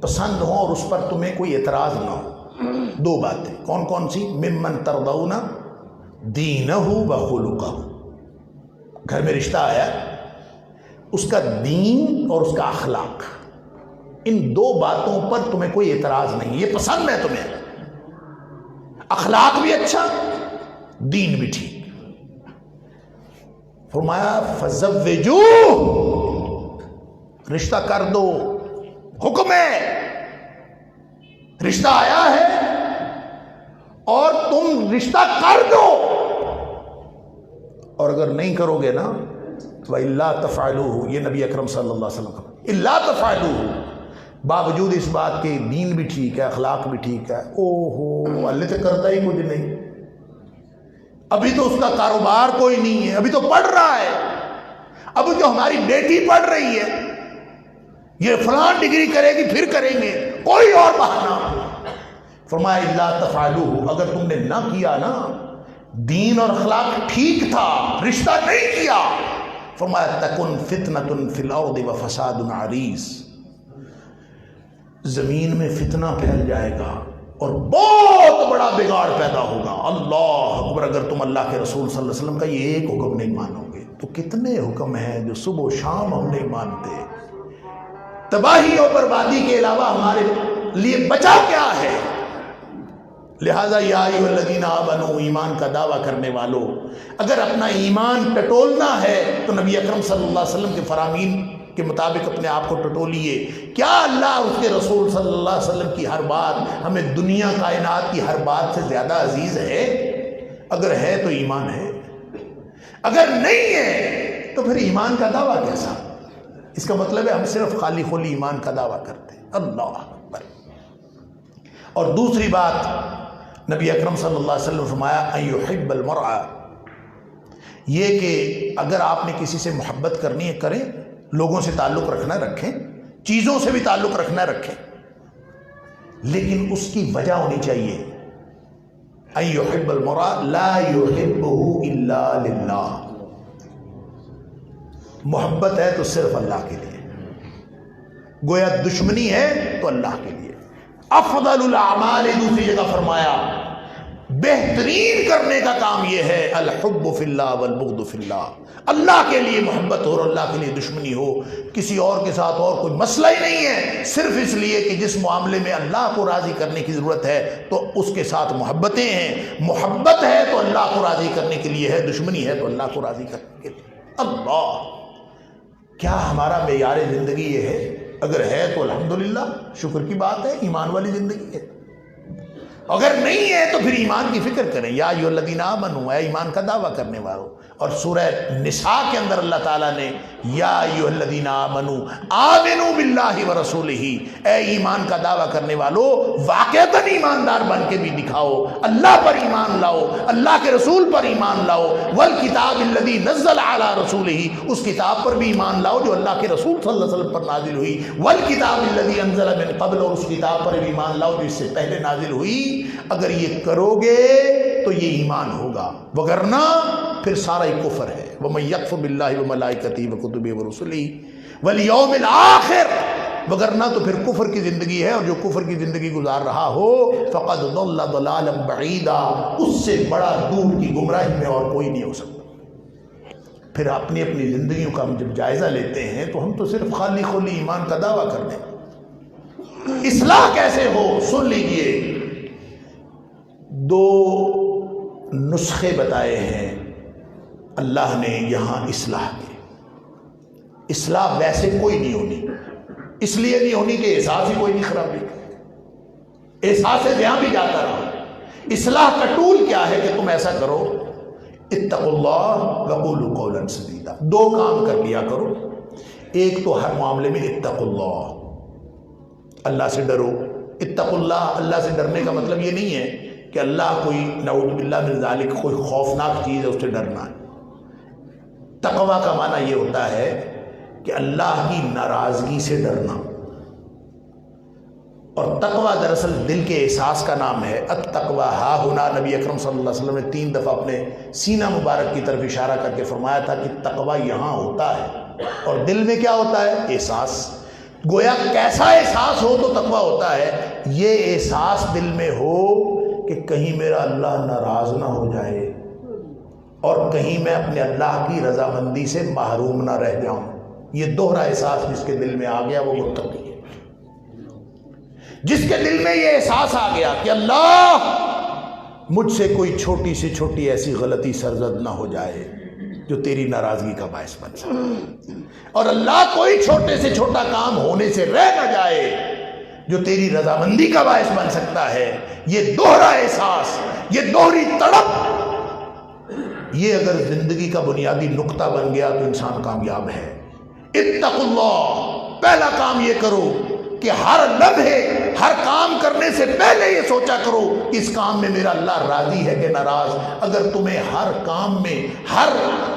پسند ہوں اور اس پر تمہیں کوئی اعتراض نہ ہو۔ 2 باتیں کون کون سی؟ ممن ترضون دینہ و خلقہ، گھر میں رشتہ آیا، اس کا دین اور اس کا اخلاق، ان 2 باتوں پر تمہیں کوئی اعتراض نہیں، یہ پسند ہے تمہیں، اخلاق بھی اچھا، دین بھی ٹھیک۔ فرمایا فزوجوہ، رشتہ کر دو، حکم ہے، رشتہ آیا ہے اور تم رشتہ کر دو، اور اگر نہیں کرو گے نا وَإِلَّا تَفْعَلُوهُ، یہ نبی اکرم صلی اللہ علیہ وسلم کا إِلَّا تَفْعَلُوهُ، باوجود اس بات کے دین بھی ٹھیک ہے، اخلاق بھی ٹھیک ہے، اوہو اللہ تو کرتا ہی کچھ نہیں، ابھی تو اس کا کاروبار کوئی نہیں ہے، ابھی تو پڑھ رہا ہے، ابھی تو ہماری بیٹی پڑھ رہی ہے، یہ فلان ڈگری کرے گی پھر کریں گے، کوئی اور بہانہ۔ فرمایا الا تفعلوہ، اگر تم نے نہ کیا نا، دین اور اخلاق ٹھیک تھا، رشتہ نہیں کیا، فرمایا تکن فتنۃ فی الارض وفساد عریض، زمین میں فتنہ پھیل جائے گا اور بہت بڑا بگاڑ پیدا ہوگا۔ اللہ اکبر! اگر تم اللہ کے رسول صلی اللہ علیہ وسلم کا یہ ایک حکم نہیں مانو گے تو کتنے حکم ہیں جو صبح و شام ہم نہیں مانتے۔ تباہی اور بربادی کے علاوہ ہمارے لیے بچا کیا ہے؟ لہذا یا ایھا الذین آمنوا، ایمان کا دعویٰ کرنے والوں، اگر اپنا ایمان ٹٹولنا ہے تو نبی اکرم صلی اللہ علیہ وسلم کے فرامین کے مطابق اپنے آپ کو ٹٹولیے۔ کیا اللہ اور اس کے رسول صلی اللہ علیہ وسلم کی ہر بات ہمیں دنیا کائنات کی ہر بات سے زیادہ عزیز ہے؟ اگر ہے تو ایمان ہے، اگر نہیں ہے تو پھر ایمان کا دعویٰ کیسا؟ اس کا مطلب ہے ہم صرف خالی خولی ایمان کا دعویٰ کرتے ہیں۔ اللہ اکبر۔ اور دوسری بات نبی اکرم صلی اللہ علیہ وسلم نے فرمایا ان یحب المرء، یہ کہ اگر آپ نے کسی سے محبت کرنی ہے کریں، لوگوں سے تعلق رکھنا رکھیں، چیزوں سے بھی تعلق رکھنا رکھیں، لیکن اس کی وجہ ہونی چاہیے۔ ان یحب المرء لا یحبہ الا للہ، محبت ہے تو صرف اللہ کے لیے، گویا دشمنی ہے تو اللہ کے لیے۔ افضل الاعمال، دوسری جگہ فرمایا بہترین کرنے کا کام یہ ہے الحب فی اللہ والبغض فی اللہ، اللہ کے لیے محبت ہو اور اللہ کے لیے دشمنی ہو، کسی اور کے ساتھ اور کوئی مسئلہ ہی نہیں ہے، صرف اس لیے کہ جس معاملے میں اللہ کو راضی کرنے کی ضرورت ہے تو اس کے ساتھ محبتیں ہیں، محبت ہے تو اللہ کو راضی کرنے کے لیے ہے، دشمنی ہے تو اللہ کو راضی کرنے کے لیے۔ اللہ، کیا ہمارا معیار زندگی یہ ہے؟ اگر ہے تو الحمدللہ، شکر کی بات ہے، ایمان والی زندگی ہے۔ اگر نہیں ہے تو پھر ایمان کی فکر کریں۔ یا ایھا الذین آمنوا، اے ایمان کا دعویٰ کرنے والوں۔ اور سورہ نساء کے اندر اللہ تعالیٰ نے یا ایھا الذین آمنوا آمنوا باللہ ورسولہ، اے ایمان کا دعویٰ کرنے والوں واقعتاً ایماندار بن کے بھی دکھاؤ، اللہ پر ایمان لاؤ، اللہ کے رسول پر ایمان لاؤ، والکتاب الذی نزل علی رسولہ، اس کتاب پر بھی ایمان لاؤ جو اللہ کے رسول صلی اللہ علیہ وسلم پر نازل ہوئی، والکتاب الذی انزل من قبل، اور اس کتاب پر بھی ایمان لاؤ جو اس سے پہلے نازل ہوئی۔ اگر یہ کرو گے تو یہ ایمان ہوگا، وگرنہ پھر سارا ہی کفر ہے۔ وَمَن يَكْفُرْ بِاللَّهِ وَمَلَائِكَتِهِ وَكُتُبِهِ وَرُسُلِهِ وَالْيَوْمِ الْآخِرِ، وگرنہ تو پھر کفر کی زندگی ہے، اور جو کفر کی زندگی گزار رہا ہو فَقَدْ ضَلَّ ضَلَالًا بَعِيدًا، اس سے بڑا دور کی گمراہی میں اور کوئی نہیں ہو سکتا۔ پھر اپنی اپنی زندگیوں کا ہم جب جائزہ لیتے ہیں تو ہم تو صرف خالی خولی ایمان کا دعویٰ کرتے ہیں۔ اصلاح کیسے ہو؟ سن لیجئے، دو نسخے بتائے ہیں اللہ نے یہاں اصلاح کی۔ اصلاح ویسے کوئی نہیں ہونی، اس لیے نہیں ہونی کہ احساس ہی کوئی نہیں خراب ہے، احساس سے جہاں بھی جاتا رہا۔ اصلاح کا ٹول کیا ہے کہ تم ایسا کرو، اتقوا اللہ وقولوا قولا سدیدا، دو کام کر لیا کرو۔ ایک تو ہر معاملے میں اتقوا اللہ، اللہ سے ڈرو۔ اتقوا اللہ، اللہ سے ڈرنے کا مطلب یہ نہیں ہے کہ اللہ کوئی نعوذ باللہ من ذالک کوئی خوفناک چیز ہے اس سے ڈرنا ہے۔ تقوی کا معنی یہ ہوتا ہے کہ اللہ کی ناراضگی سے ڈرنا، اور تقوی دراصل دل کے احساس کا نام ہے۔ التقوی ہا ہنا، نبی اکرم صلی اللہ علیہ وسلم نے 3 دفعہ اپنے سینہ مبارک کی طرف اشارہ کر کے فرمایا تھا کہ تقوی یہاں ہوتا ہے، اور دل میں کیا ہوتا ہے؟ احساس۔ گویا کیسا احساس ہو تو تقوی ہوتا ہے؟ یہ احساس دل میں ہو کہ کہیں میرا اللہ ناراض نہ ہو جائے، اور کہیں میں اپنے اللہ کی رضامندی سے محروم نہ رہ جاؤں۔ یہ دوہرا احساس جس کے دل میں آ گیا وہ متقی ہے۔ جس کے دل میں یہ احساس آ گیا کہ اللہ مجھ سے کوئی چھوٹی سے چھوٹی ایسی غلطی سرزد نہ ہو جائے جو تیری ناراضگی کا باعث بن سکے، اور اللہ کوئی چھوٹے سے چھوٹا کام ہونے سے رہ نہ جائے جو تیری رضامندی کا باعث بن سکتا ہے، یہ دوہرا احساس، یہ دوہری تڑپ، یہ اگر زندگی کا بنیادی نقطہ بن گیا تو انسان کامیاب ہے۔ اتقوا اللہ، پہلا کام یہ کرو کہ ہر لمحے، ہر کام کرنے سے پہلے یہ سوچا کرو کہ اس کام میں میرا اللہ راضی ہے کہ ناراض۔ اگر تمہیں ہر کام میں، ہر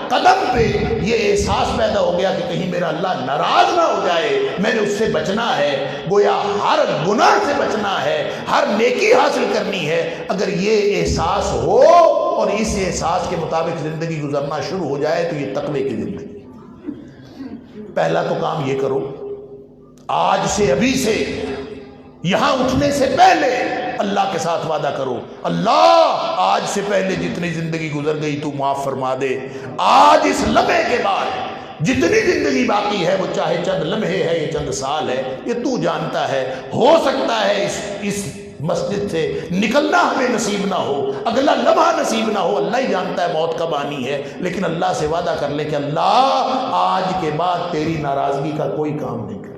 قدم پہ یہ احساس پیدا ہو گیا کہ کہیں میرا اللہ ناراض نہ ہو جائے، میں نے اس سے بچنا ہے، گویا ہر گناہ سے بچنا ہے، ہر نیکی حاصل کرنی ہے، اگر یہ احساس ہو اور اس احساس کے مطابق زندگی گزرنا شروع ہو جائے تو یہ تقوی کی زندگی۔ پہلا تو کام یہ کرو، آج سے، ابھی سے، یہاں اٹھنے سے پہلے اللہ کے ساتھ وعدہ کرو، اللہ آج سے پہلے جتنی زندگی گزر گئی تو معاف فرما دے، آج اس لمحے کے بعد جتنی زندگی باقی ہے، وہ چاہے چند لمحے ہے یا چند سال ہے، یہ تو جانتا ہے، ہو سکتا ہے اس مسجد سے نکلنا ہمیں نصیب نہ ہو، اگلا لمحہ نصیب نہ ہو، اللہ ہی جانتا ہے موت کب آنی ہے، لیکن اللہ سے وعدہ کر لے کہ اللہ آج کے بعد تیری ناراضگی کا کوئی کام نہیں کرے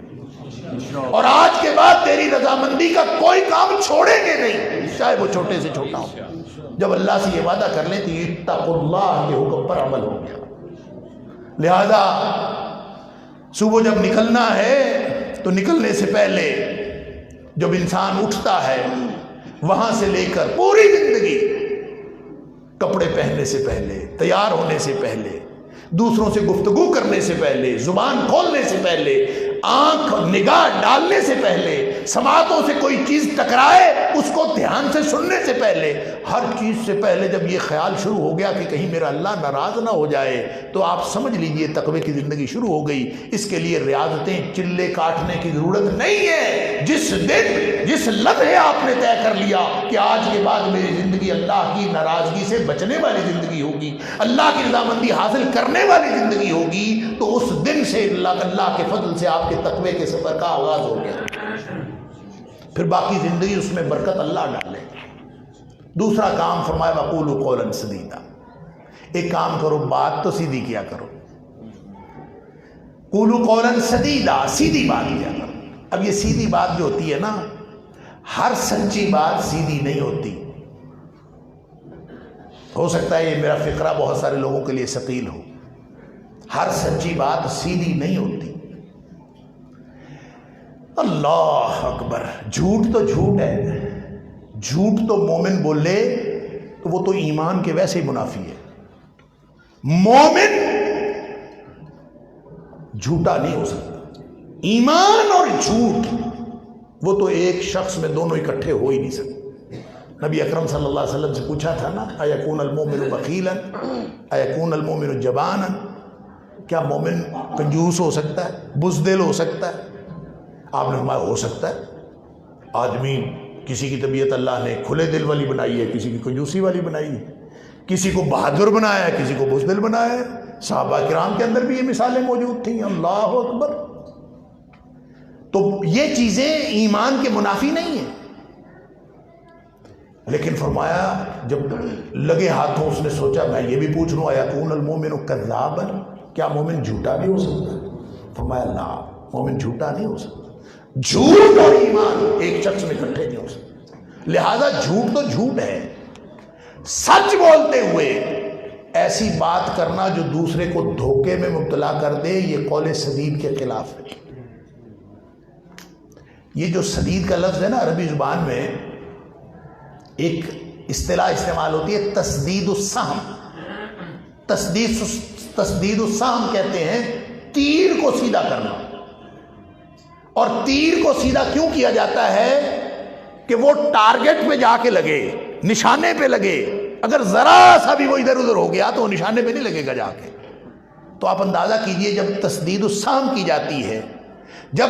اور آج کے بعد تیری رضامندی کا کوئی کام چھوڑیں گے نہیں، چاہے وہ چھوٹے سے چھوٹا ہو۔ جب اللہ سے یہ وعدہ کر لیں تو اتقوا اللہ کے حکم پر عمل ہو گیا۔ لہذا صبح جب نکلنا ہے تو نکلنے سے پہلے جب انسان اٹھتا ہے وہاں سے لے کر پوری زندگی، کپڑے پہننے سے پہلے، تیار ہونے سے پہلے، دوسروں سے گفتگو کرنے سے پہلے، زبان کھولنے سے پہلے، آنکھ نگاہ ڈالنے سے پہلے، سماعتوں سے کوئی چیز ٹکرائے اس کو دھیان سے سننے سے پہلے، ہر چیز سے پہلے جب یہ خیال شروع ہو گیا کہ کہیں میرا اللہ ناراض نہ ہو جائے تو آپ سمجھ لیجئے تقوی کی زندگی شروع ہو گئی۔ اس کے لیے ریاضتیں، چلے کاٹنے کی ضرورت نہیں ہے۔ جس دن، جس لمحے آپ نے طے کر لیا کہ آج کے بعد میری زندگی اللہ کی ناراضگی سے بچنے والی زندگی ہوگی، اللہ کی رضامندی حاصل کرنے والی زندگی ہوگی، تو اس دن سے اللہ کے فضل سے آپ کے تقوی کے سفر کا آغاز ہو گیا، پھر باقی زندگی اس میں برکت اللہ ڈالے۔ دوسرا کام فرمایا وقولوا قولا سدیدا، ایک کام کرو بات تو سیدھی کیا کرو، قولوا قولا سدیدا، سیدھی بات کیا کرو۔ اب یہ سیدھی بات جو ہوتی ہے نا، ہر سچی بات سیدھی نہیں ہوتی۔ ہو سکتا ہے یہ میرا فقرہ بہت سارے لوگوں کے لیے ثقیل ہو، ہر سچی بات سیدھی نہیں ہوتی۔ اللہ اکبر، جھوٹ تو جھوٹ ہے، جھوٹ تو مومن بولے تو وہ تو ایمان کے ویسے ہی منافی ہے۔ مومن جھوٹا نہیں ہو سکتا، ایمان اور جھوٹ وہ تو ایک شخص میں دونوں اکٹھے ہو ہی نہیں سکتے۔ نبی اکرم صلی اللہ علیہ وسلم سے پوچھا تھا نا، ایکون المومن بخیلا ایکون المومن جبانا، کیا مومن کنجوس ہو سکتا ہے، بزدل ہو سکتا ہے؟ آپ نے فرمایا ہو سکتا ہے۔ آدمی کسی کی طبیعت اللہ نے کھلے دل والی بنائی ہے، کسی کی کنجوسی والی بنائی ہے، کسی کو بہادر بنایا ہے، کسی کو بزدل بنایا ہے۔ صحابہ کرام کے اندر بھی یہ مثالیں موجود تھیں۔ اللہ اکبر۔ تو یہ چیزیں ایمان کے منافی نہیں ہیں، لیکن فرمایا جب لگے ہاتھوں اس نے سوچا میں یہ بھی پوچھ لوں ایکون المومن کذابا، کیا مومن جھوٹا بھی ہو سکتا ہے؟ فرمایا لا، مومن جھوٹا نہیں ہو سکتا۔ جھوٹ اور ایمان ایک شخص میں اکٹھے نہیں ہو سکتے، لہذا جھوٹ تو جھوٹ ہے۔ سچ بولتے ہوئے ایسی بات کرنا جو دوسرے کو دھوکے میں مبتلا کر دے، یہ قول سدید کے خلاف ہے۔ یہ جو سدید کا لفظ ہے نا، عربی زبان میں ایک اصطلاح استعمال ہوتی ہے تسدید السہم۔ تسدید السہم کہتے ہیں تیر کو سیدھا کرنا۔ اور تیر کو سیدھا کیوں کیا جاتا ہے؟ کہ وہ ٹارگٹ پہ جا کے لگے، نشانے پہ لگے۔ اگر ذرا سا بھی وہ ادھر ادھر ہو گیا تو وہ نشانے پہ نہیں لگے گا جا کے۔ تو آپ اندازہ کیجئے جب تسدید السہم کی جاتی ہے، جب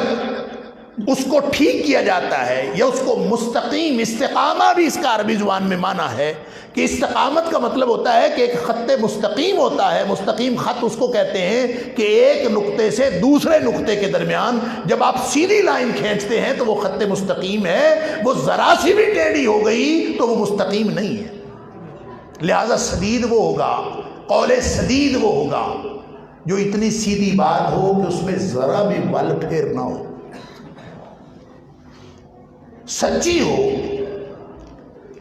اس کو ٹھیک کیا جاتا ہے یا اس کو مستقیم، استقامہ بھی اس کا عربی زبان میں معنی ہے کہ استقامت کا مطلب ہوتا ہے کہ ایک خط مستقیم ہوتا ہے۔ مستقیم خط اس کو کہتے ہیں کہ ایک نقطے سے دوسرے نقطے کے درمیان جب آپ سیدھی لائن کھینچتے ہیں تو وہ خط مستقیم ہے، وہ ذرا سی بھی ٹیڑھی ہو گئی تو وہ مستقیم نہیں ہے۔ لہذا سدید وہ ہوگا، قول سدید وہ ہوگا جو اتنی سیدھی بات ہو کہ اس میں ذرا بھی ول پھیر نہ ہو، سچی ہو،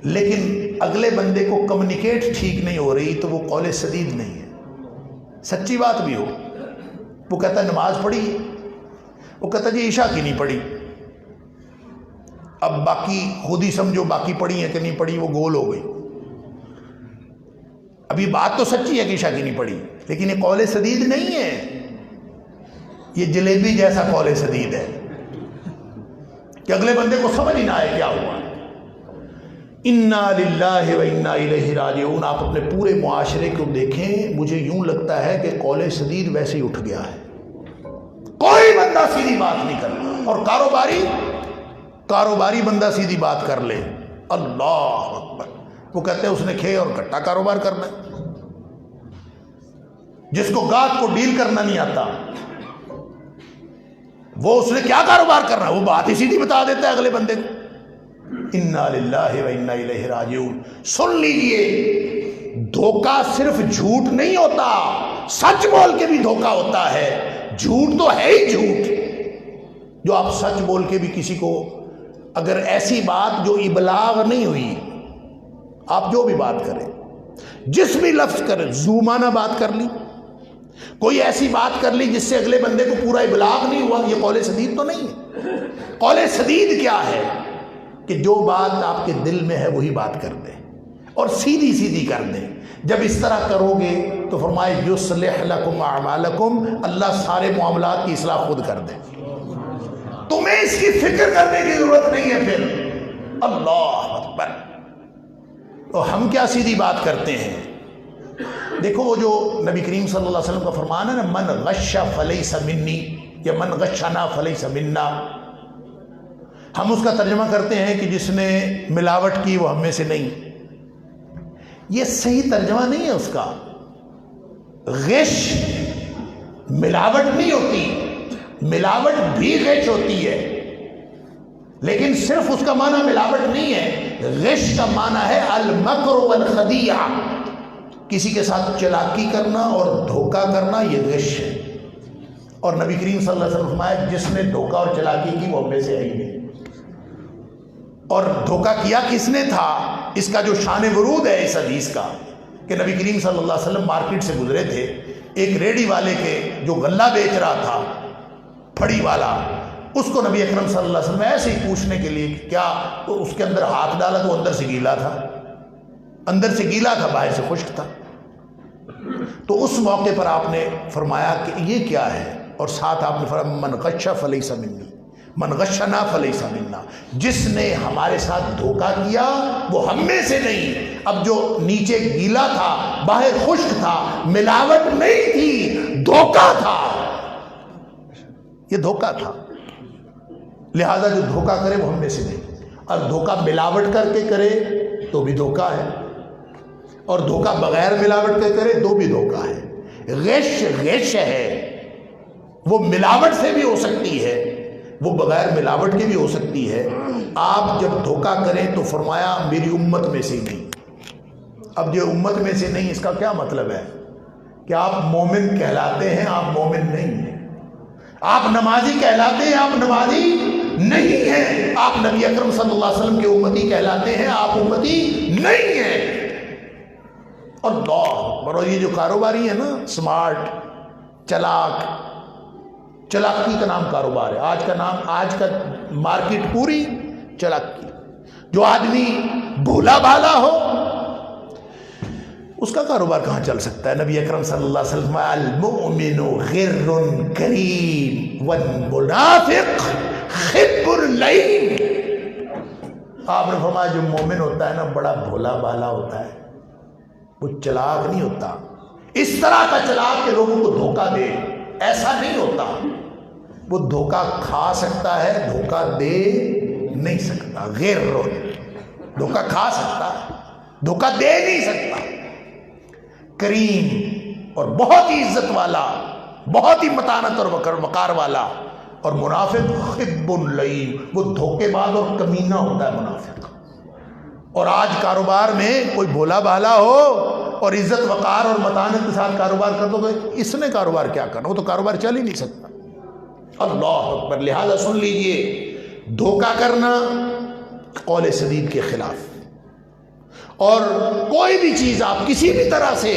لیکن اگلے بندے کو کمیونیکیٹ ٹھیک نہیں ہو رہی تو وہ قول سدید نہیں ہے۔ سچی بات بھی ہو، وہ کہتا ہے نماز پڑھی، وہ کہتا ہے جی عشاء کی نہیں پڑھی، اب باقی خود ہی سمجھو باقی پڑھی ہیں کہ نہیں پڑھی، وہ گول ہو گئی۔ ابھی بات تو سچی ہے کہ عشاء کی نہیں پڑھی، لیکن یہ قول سدید نہیں ہے، یہ جلیبی جیسا قول سدید ہے کہ اگلے بندے کو سمجھ ہی نہ آئے کیا ہوا۔ انا للہ و انا الیہ راجعون۔ آپ اپنے پورے معاشرے کو دیکھیں، مجھے یوں لگتا ہے کہ قول سدید ویسے ہی اٹھ گیا ہے، کوئی بندہ سیدھی بات نہیں کرتا، اور کاروباری بندہ سیدھی بات کر لے، اللہ اکبر، وہ کہتے ہیں اس نے کھے اور کٹا کاروبار کرنا ہے۔ جس کو گاہک کو ڈیل کرنا نہیں آتا، وہ اس نے کیا کاروبار کرنا ہے، وہ بات ہی سیدھی بتا دیتا ہے اگلے بندے کو۔ انا للہ و انا الیہ راجعون۔ سن لیجئے، دھوکہ صرف جھوٹ نہیں ہوتا، سچ بول کے بھی دھوکہ ہوتا ہے۔ جھوٹ تو ہے ہی جھوٹ، جو آپ سچ بول کے بھی کسی کو، اگر ایسی بات جو ابلاغ نہیں ہوئی، آپ جو بھی بات کریں، جس بھی لفظ کریں، زومانہ بات کر لی، کوئی ایسی بات کر لی جس سے اگلے بندے کو پورا ابلاغ نہیں ہوا، یہ قول سدید تو نہیں ہے۔ قول سدید کیا ہے؟ کہ جو بات آپ کے دل میں ہے وہی بات کر دیں اور سیدھی سیدھی کر دیں۔ جب اس طرح کرو گے تو فرمائے یصلح لکم اعمالکم، اللہ سارے معاملات کی اصلاح خود کر دے، تمہیں اس کی فکر کرنے کی ضرورت نہیں ہے۔ پھر اللہ اکبر، تو ہم کیا سیدھی بات کرتے ہیں؟ دیکھو وہ جو نبی کریم صلی اللہ علیہ وسلم کا فرمان ہے نا، من غش فلیس منی یا من غشنا فلیس منا، ہم اس کا ترجمہ کرتے ہیں کہ جس نے ملاوٹ کی وہ ہم میں سے نہیں۔ یہ صحیح ترجمہ نہیں ہے اس کا۔ غش ملاوٹ نہیں ہوتی، ملاوٹ بھی غش ہوتی ہے، لیکن صرف اس کا معنی ملاوٹ نہیں ہے۔ غش کا معنی ہے المکر والخدیعہ، کسی کے ساتھ چلاکی کرنا اور دھوکہ کرنا، یہ غش ہے۔ اور نبی کریم صلی اللہ علیہ وسلم فرمایا جس نے دھوکہ اور چلاکی کی وہ ہم میں سے ہے ہی نہیں۔ اور دھوکہ کیا کس نے تھا؟ اس کا جو شان ورود ہے اس حدیث کا، کہ نبی کریم صلی اللہ علیہ وسلم مارکیٹ سے گزرے تھے، ایک ریڑھی والے کے جو غلہ بیچ رہا تھا، پھڑی والا، اس کو نبی اکرم صلی اللہ علیہ وسلم ایسے ہی پوچھنے کے لیے کہ کیا اس کے اندر ہاتھ ڈالا تو اندر سے گیلا تھا، اندر سے گیلا تھا، باہر سے خشک تھا۔ تو اس موقع پر آپ نے فرمایا کہ یہ کیا ہے، اور ساتھ آپ نے فرمایا من غش فلیس منی من غشنا فلیس منا، جس نے ہمارے ساتھ دھوکہ کیا وہ ہم میں سے نہیں۔ اب جو نیچے گیلا تھا باہر خشک تھا، ملاوٹ نہیں تھی، دھوکہ تھا، یہ دھوکہ تھا۔ لہذا جو دھوکہ کرے وہ ہم میں سے نہیں، اور دھوکہ ملاوٹ کر کے کرے تو بھی دھوکہ ہے، اور دھوکہ بغیر ملاوٹ کے کرے تو بھی دھوکہ ہے۔ غش غش ہے، وہ ملاوٹ سے بھی ہو سکتی ہے، وہ بغیر ملاوٹ کے بھی ہو سکتی ہے۔ آپ جب دھوکہ کریں تو فرمایا میری امت میں سے نہیں۔ اب جو امت میں سے نہیں، اس کا کیا مطلب ہے؟ کہ آپ مومن کہلاتے ہیں، آپ مومن نہیں ہیں۔ آپ نمازی کہلاتے ہیں، آپ نمازی نہیں ہیں۔ آپ نبی اکرم صلی اللہ علیہ وسلم کے امتی کہلاتے ہیں، آپ امتی نہیں ہیں۔ اللہ، اور یہ جو کاروباری ہے نا، سمارٹ، چلاک، چلاکی کا نام کاروبار ہے۔ آج کا مارکیٹ پوری چلاکی۔ جو آدمی بھولا بھالا ہو اس کا کاروبار کہاں چل سکتا ہے؟ نبی اکرم صلی اللہ علیہ وسلم المؤمن غر کریم والمنافق خب اللئیم۔ آپ نے فرمایا جو مومن ہوتا ہے نا بڑا بھولا بھالا ہوتا ہے، وہ چلاک نہیں ہوتا، اس طرح کا چلاک کہ لوگوں کو دھوکہ دے، ایسا نہیں ہوتا۔ وہ دھوکہ کھا سکتا ہے، دھوکہ دے نہیں سکتا۔ غیر دھوکہ کھا سکتا ہے، دھوکہ دے نہیں سکتا۔ کریم اور بہت ہی عزت والا، بہت ہی متانت اور وقار والا، اور منافق خب اللئیم، وہ دھوکے باز اور کمینہ ہوتا ہے منافق۔ اور آج کاروبار میں کوئی بھولا بھالا ہو اور عزت وقار اور متانت کے ساتھ کاروبار کر دو تو اس نے کاروبار کیا کرنا، وہ تو کاروبار چل ہی نہیں سکتا۔ اللہ اکبر۔ لہذا سن لیجئے، دھوکہ کرنا قول سدید کے خلاف، اور کوئی بھی چیز آپ کسی بھی طرح سے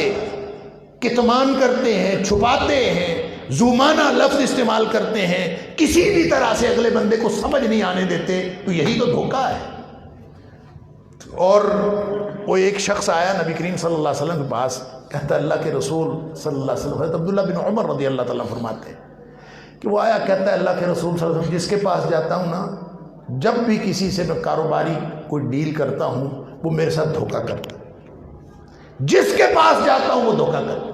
کتمان کرتے ہیں، چھپاتے ہیں، زومانہ لفظ استعمال کرتے ہیں، کسی بھی طرح سے اگلے بندے کو سمجھ نہیں آنے دیتے، تو یہی تو دھوکہ ہے۔ اور وہ ایک شخص آیا نبی کریم صلی اللہ علیہ وسلم کے پاس، کہتا اللہ کے رسول صلی اللہ علیہ وسلم، حضرت عبداللہ بن عمر رضی اللہ تعالیٰ فرماتے ہیں کہ وہ آیا، کہتا ہے اللہ کے رسول صلی اللہ علیہ وسلم، جس کے پاس جاتا ہوں نا، جب بھی کسی سے میں کاروباری کوئی ڈیل کرتا ہوں وہ میرے ساتھ دھوکہ کرتا ہے، جس کے پاس جاتا ہوں وہ دھوکہ کرتا ہے۔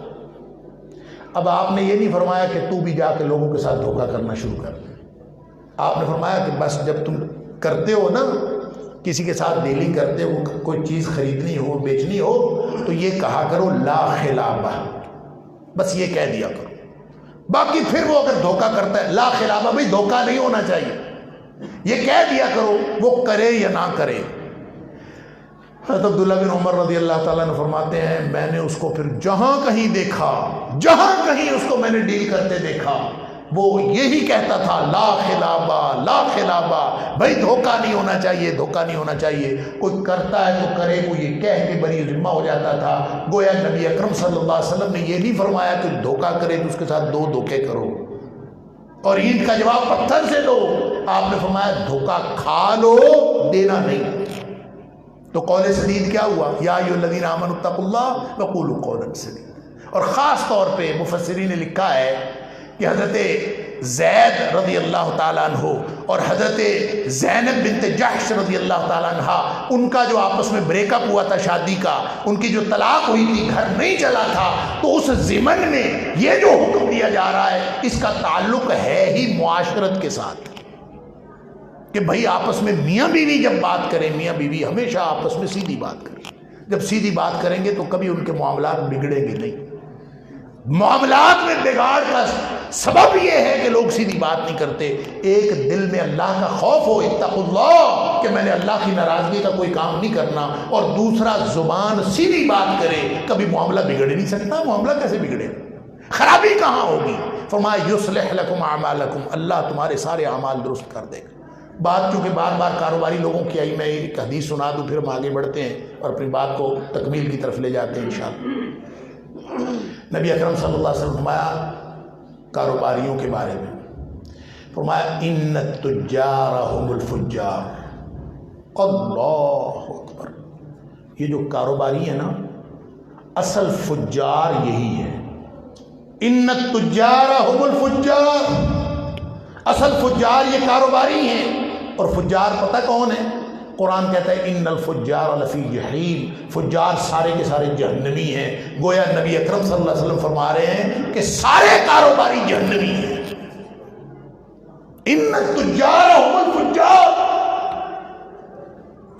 اب آپ نے یہ نہیں فرمایا کہ تو بھی جا کے لوگوں کے ساتھ دھوکہ کرنا شروع کر دے، آپ نے فرمایا کہ بس جب تم کرتے ہو نا، کسی کے ساتھ ڈیلنگ کرتے ہو، کوئی چیز خریدنی ہو بیچنی ہو، تو یہ کہا کرو لا خلابہ، بس یہ کہہ دیا کرو۔ باقی پھر وہ اگر دھوکہ کرتا ہے، لا خلابہ، بھائی دھوکہ نہیں ہونا چاہیے، یہ کہہ دیا کرو وہ کرے یا نہ کرے۔ حضرت عبداللہ بن عمر رضی اللہ تعالیٰ نے فرماتے ہیں میں نے اس کو پھر جہاں کہیں دیکھا، جہاں کہیں اس کو میں نے ڈیل کرتے دیکھا، وہ یہی کہتا تھا لا خلابہ لا خلابہ، بھائی دھوکہ نہیں ہونا چاہیے، دھوکہ نہیں ہونا چاہیے، کوئی کرتا ہے تو کرے، کوئی یہ کہہ کے بری ذمہ ہو جاتا تھا۔ گویا نبی اکرم صلی اللہ علیہ وسلم نے یہ نہیں فرمایا کہ دھوکہ کرے تو اس کے ساتھ 2 دھوکے کرو اور عید کا جواب پتھر سے دو۔ آپ نے فرمایا دھوکہ کھا لو، دینا نہیں۔ تو قول سدید کیا ہوا؟ یا ایھا الذین آمنوا اتقوا اللہ وقولوا قولا سدیدا۔ اور خاص طور پہ مفسرین نے لکھا ہے کہ حضرت زید رضی اللہ تعالیٰ عنہ اور حضرت زینب بنت جحش رضی اللہ تعالیٰ عنہ، ان کا جو آپس میں بریک اپ ہوا تھا شادی کا، ان کی جو طلاق ہوئی تھی، گھر نہیں چلا تھا، تو اس ضمن میں یہ جو حکم دیا جا رہا ہے اس کا تعلق ہے ہی معاشرت کے ساتھ، کہ بھائی آپس میں میاں بیوی جب بات کریں، میاں بیوی ہمیشہ آپس میں سیدھی بات کریں۔ جب سیدھی بات کریں گے تو کبھی ان کے معاملات بگڑیں گے نہیں۔ معاملات میں بگاڑ کا سبب یہ ہے کہ لوگ سیدھی بات نہیں کرتے۔ ایک دل میں اللہ کا خوف ہو، اتقوا اللہ، کہ میں نے اللہ کی ناراضگی کا کوئی کام نہیں کرنا، اور دوسرا زبان سیدھی بات کرے، کبھی معاملہ بگڑ نہیں سکتا۔ معاملہ کیسے بگڑے؟ خرابی کہاں ہوگی؟ فرمایا یصلح لکم اعمالکم، اللہ تمہارے سارے اعمال درست کر دے گا۔ بات چونکہ بار بار کاروباری لوگوں کی آئی، میں ایک حدیث سنا دوں پھر ہم آگے بڑھتے ہیں اور اپنی بات کو تکمیل کی طرف لے جاتے ہیں انشاءاللہ۔ نبی اکرم صلی اللہ علیہ وسلم فرمایا کاروباریوں کے بارے میں، فرمایا ان التجار هم الفجار۔ اللہ اکبر، یہ جو کاروباری ہے نا، اصل فجار یہی ہے۔ ان التجار هم الفجار، اصل فجار یہ کاروباری ہیں۔ اور فجار پتہ کون ہے؟ قرآن کہتا ہے ان الفجار لفی جحیم، فجار سارے کے سارے جہنمی ہیں۔ گویا نبی اکرم صلی اللہ علیہ وسلم فرما رہے ہیں کہ سارے کاروباری جہنمی ہیں۔ ان التجار هم الفجار،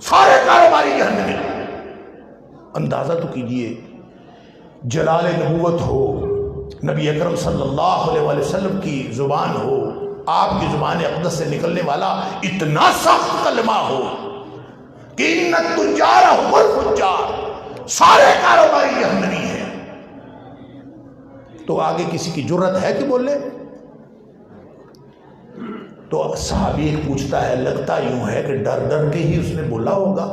سارے کاروباری جہنمی۔ اندازہ تو کیجئے، جلال نبوت ہو، نبی اکرم صلی اللہ علیہ وآلہ وسلم کی زبان ہو، آپ کی زبان اقدس سے نکلنے والا اتنا سخت کلمہ ہو کہ ان التجار هم الفجار، سارے کاروباری جہنمی ہیں، تو آگے کسی کی جرت ہے کہ بولے؟ تو صحابی ایک پوچھتا ہے، لگتا یوں ہے کہ ڈر ڈر کے ہی اس نے بولا ہوگا،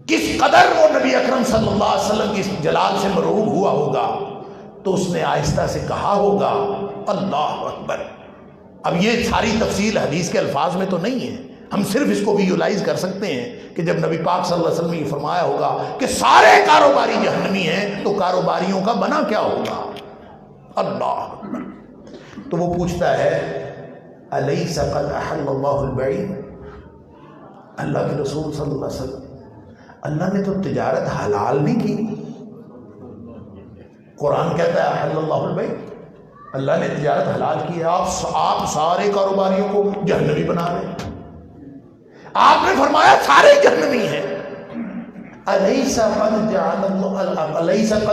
کس قدر وہ نبی اکرم صلی اللہ علیہ وسلم کی جلال سے مرعوب ہوا ہوگا۔ تو اس نے آہستہ سے کہا ہوگا اللہ اکبر۔ اب یہ ساری تفصیل حدیث کے الفاظ میں تو نہیں ہے، ہم صرف اس کو ویژولائی کر سکتے ہیں کہ جب نبی پاک صلی اللہ علیہ وسلم نے یہ فرمایا ہوگا کہ سارے کاروباری جہنمی ہیں، تو کاروباریوں کا بنا کیا ہوگا؟ اللہ اکبر۔ تو وہ پوچھتا ہے الیس قد احل اللہ البیع، اللہ کے رسول صلی اللہ علیہ وسلم، اللہ نے تو تجارت حلال نہیں کی؟ قرآن کہتا ہے احل اللہ البیع، اللہ نے تجارت حلال کی ہے، آپ سارے کاروباریوں کو جہنمی بنا رہے ہیں۔ آپ نے فرمایا سارے جہنمی ہیں۔ الیس قد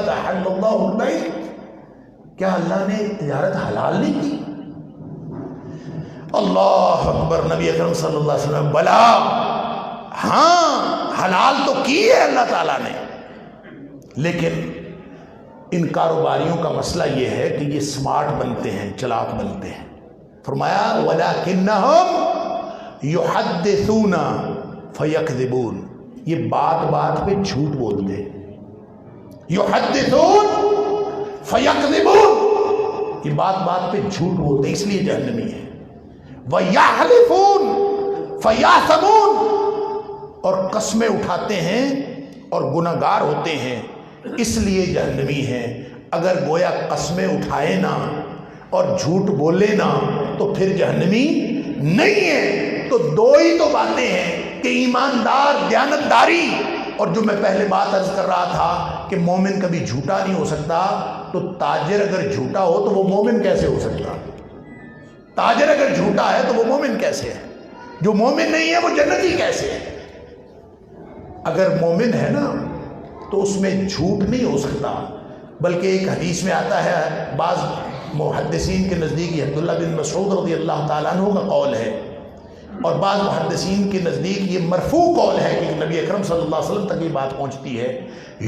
احل اللہ البیع، کیا اللہ نے تجارت حلال نہیں کی؟ اللہ اکبر۔ نبی اکرم صلی اللہ علیہ وسلم، بلا، ہاں حلال تو کی ہے اللہ تعالیٰ نے، لیکن ان کاروباریوں کا مسئلہ یہ ہے کہ یہ سمارٹ بنتے ہیں، چلاک بنتے ہیں۔ فرمایا وَلَكِنَّهُمْ يُحَدِّثُونَ فَيَكْذِبُونَ، یہ بات بات پہ جھوٹ بولتے ہیں۔ يُحَدِّثُونَ فَيَكْذِبُونَ، یہ بات بات پہ جھوٹ بولتے ہیں، اس لیے جہنمی ہے۔ وَيَحْلِفُونَ فَيَأْثَمُونَ، اور قسمیں اٹھاتے ہیں اور گناہگار ہوتے ہیں، اس لیے جہنمی ہیں۔ اگر گویا قسمیں اٹھائے نا اور جھوٹ بولے نا تو پھر جہنمی نہیں ہے۔ تو دو ہی تو باتیں ہیں کہ ایماندار، دیانتداری، اور جو میں پہلے بات عرض کر رہا تھا کہ مومن کبھی جھوٹا نہیں ہو سکتا، تو تاجر اگر جھوٹا ہو تو وہ مومن کیسے ہو سکتا؟ تاجر اگر جھوٹا ہے تو وہ مومن کیسے ہے؟ جو مومن نہیں ہے وہ جنتی کیسے ہے؟ اگر مومن ہے نا تو اس میں جھوٹ نہیں ہو سکتا، بلکہ ایک حدیث میں آتا ہے، بعض محدثین کے نزدیک عبداللہ بن مسعود رضی اللہ تعالیٰ عنہ کا قول ہے اور بعض محدثین کے نزدیک یہ مرفوع قول ہے کہ نبی اکرم صلی اللہ علیہ وسلم تک یہ بات پہنچتی ہے،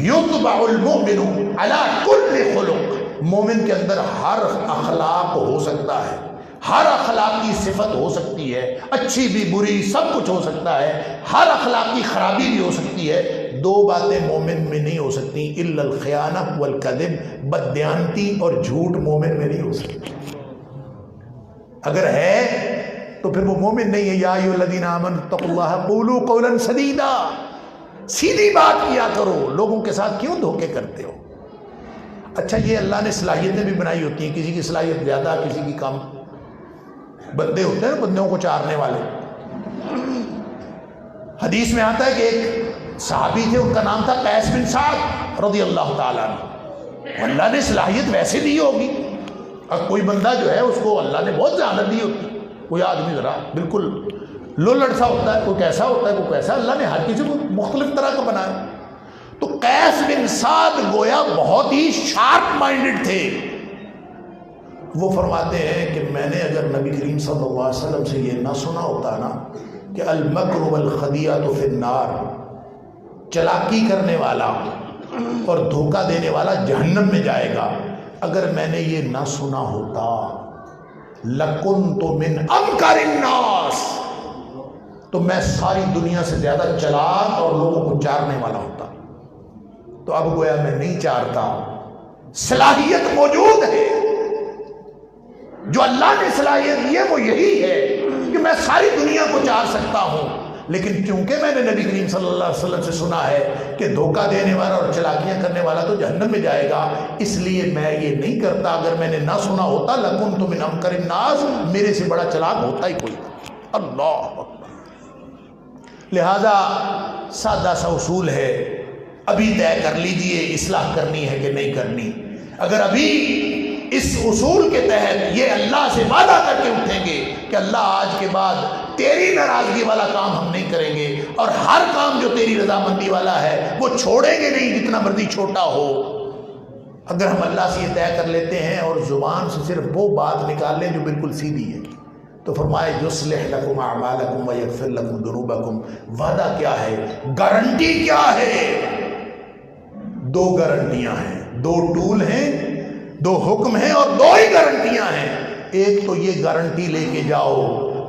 یتبع المؤمن علی کل خلق، مومن کے اندر ہر اخلاق ہو سکتا ہے، ہر اخلاقی صفت ہو سکتی ہے، اچھی بھی بری سب کچھ ہو سکتا ہے، ہر اخلاقی خرابی بھی ہو سکتی ہے، دو باتیں مومن میں نہیں ہو سکتی، الا الخیانہ والکذب، بددیانتی اور جھوٹ مومن میں نہیں ہو سکتی۔ اگر ہے تو پھر وہ مومن نہیں ہے۔ یا ایھا الذین آمنوا اتقوا اللہ قولوا قولا سدیدا، سیدھی بات کیا کرو، لوگوں کے ساتھ کیوں دھوکے کرتے ہو؟ اچھا یہ اللہ نے صلاحیتیں بھی بنائی ہوتی ہیں، کسی کی صلاحیت زیادہ کسی کی کم، بندے ہوتے ہیں بندوں کو چارنے والے۔ حدیث میں آتا ہے کہ ایک صحابی تھے، ان کا نام تھا قیس بن سعد رضی اللہ تعالیٰ عنہ، اللہ نے صلاحیت ویسے دی ہوگی، اب کوئی بندہ جو ہے اس کو اللہ نے بہت زیادہ دی ہوتی، کوئی آدمی ذرا بالکل لولڑ سا ہوتا ہے، کوئی کیسا ہوتا ہے کوئی کیسا، اللہ نے ہر کسی کو مختلف طرح کا بنایا۔ تو قیس بن سعد گویا بہت ہی شارپ مائنڈڈ تھے، وہ فرماتے ہیں کہ میں نے اگر نبی کریم صلی اللہ علیہ وسلم سے یہ نہ سنا ہوتا نا کہ المکر والخدیعۃ فی النار، چلاکی کرنے والا اور دھوکہ دینے والا جہنم میں جائے گا، اگر میں نے یہ نہ سنا ہوتا لَكُنْتُ مِنْ أَمْكَرِ النَّاسِ، تو میں ساری دنیا سے زیادہ چلاک اور لوگوں کو چارنے والا ہوتا۔ تو اب گویا میں نہیں چارتا، صلاحیت موجود ہے، جو اللہ نے صلاحیت دی ہے وہ یہی ہے کہ میں ساری دنیا کو چار سکتا ہوں، لیکن کیونکہ میں نے نبی کریم صلی اللہ علیہ وسلم سے سنا ہے کہ دھوکہ دینے والا اور چلاکیاں کرنے والا تو جہنم میں جائے گا، اس لیے میں یہ نہیں کرتا۔ اگر میں نے نہ سنا ہوتا لَكُنْتُ مِنْ أَمْكَرِ النَّاسِ، میرے سے بڑا چلاک ہوتا ہی کوئی۔ اللہ اکبر۔ لہذا سادہ سا اصول ہے، ابھی طے کر لیجئے اصلاح کرنی ہے کہ نہیں کرنی۔ اگر ابھی اس اصول کے تحت یہ اللہ سے وعدہ کر کے اٹھیں گے کہ اللہ آج کے بعد تیری ناراضگی والا کام ہم نہیں کریں گے، اور ہر کام جو تیری رضامندی والا ہے وہ چھوڑیں گے نہیں، جتنا مرضی چھوٹا ہو۔ اگر ہم اللہ سے یہ طے کر لیتے ہیں اور زبان سے صرف وہ بات نکال لیں جو بالکل سیدھی ہے، تو فرمائے یصلح لکم اعمالکم ویغفر لکم ذنوبکم، وعدہ کیا ہے، گارنٹی کیا ہے؟ دو گارنٹیاں ہیں، دو ٹول ہیں، دو حکم ہیں اور دو ہی گارنٹیاں ہیں۔ ایک تو یہ گارنٹی لے کے جاؤ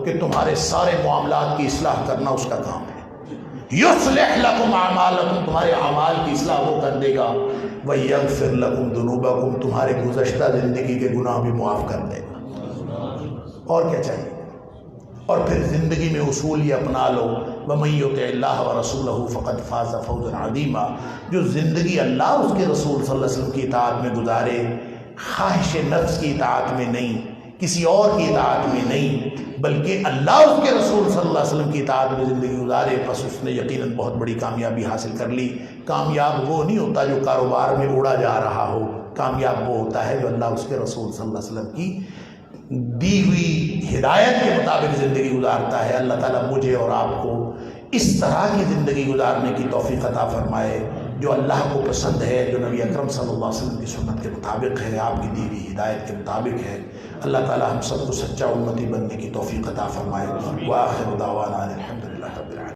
کہ تمہارے سارے معاملات کی اصلاح کرنا اس کا کام ہے، یصلح لکم اعمالکم، تمہارے اعمال کی اصلاح وہ کر دے گا، ویغفر لکم ذنوبکم، تمہارے گزشتہ زندگی کے گناہ بھی معاف کر دے گا۔ اور کیا چاہیے؟ اور پھر زندگی میں اصول یہ اپنا لو، وَمَن يُطِعِ اللَّهَ وَرَسُولَهُ فَقَدْ فَازَ فَوْزًا عَظِيمًا، جو زندگی اللہ اس کے رسول صلی اللہ علیہ وسلم کی اطاعت میں گزارے، خواہش نفس کی اطاعت میں نہیں، کسی اور کی اطاعت میں نہیں، بلکہ اللہ اس کے رسول صلی اللہ علیہ وسلم کی اطاعت میں زندگی گزارے، بس اس نے یقیناً بہت بڑی کامیابی حاصل کر لی۔ کامیاب وہ نہیں ہوتا جو کاروبار میں اڑا جا رہا ہو، کامیاب وہ ہوتا ہے جو اللہ اس کے رسول صلی اللہ علیہ وسلم کی دی ہوئی ہدایت کے مطابق زندگی گزارتا ہے۔ اللہ تعالیٰ مجھے اور آپ کو اس طرح کی زندگی گزارنے کی توفیق عطا فرمائے جو اللہ کو پسند ہے، جو نبی اکرم صلی اللہ علیہ وسلم کی سنت کے مطابق ہے، آپ کی دی ہوئی ہدایت کے مطابق ہے۔ اللہ تعالیٰ ہم سب کو سچا امتی بننے کی توفیق عطا فرمائے۔ وآخر دعوانا الحمدللہ رب العالمین۔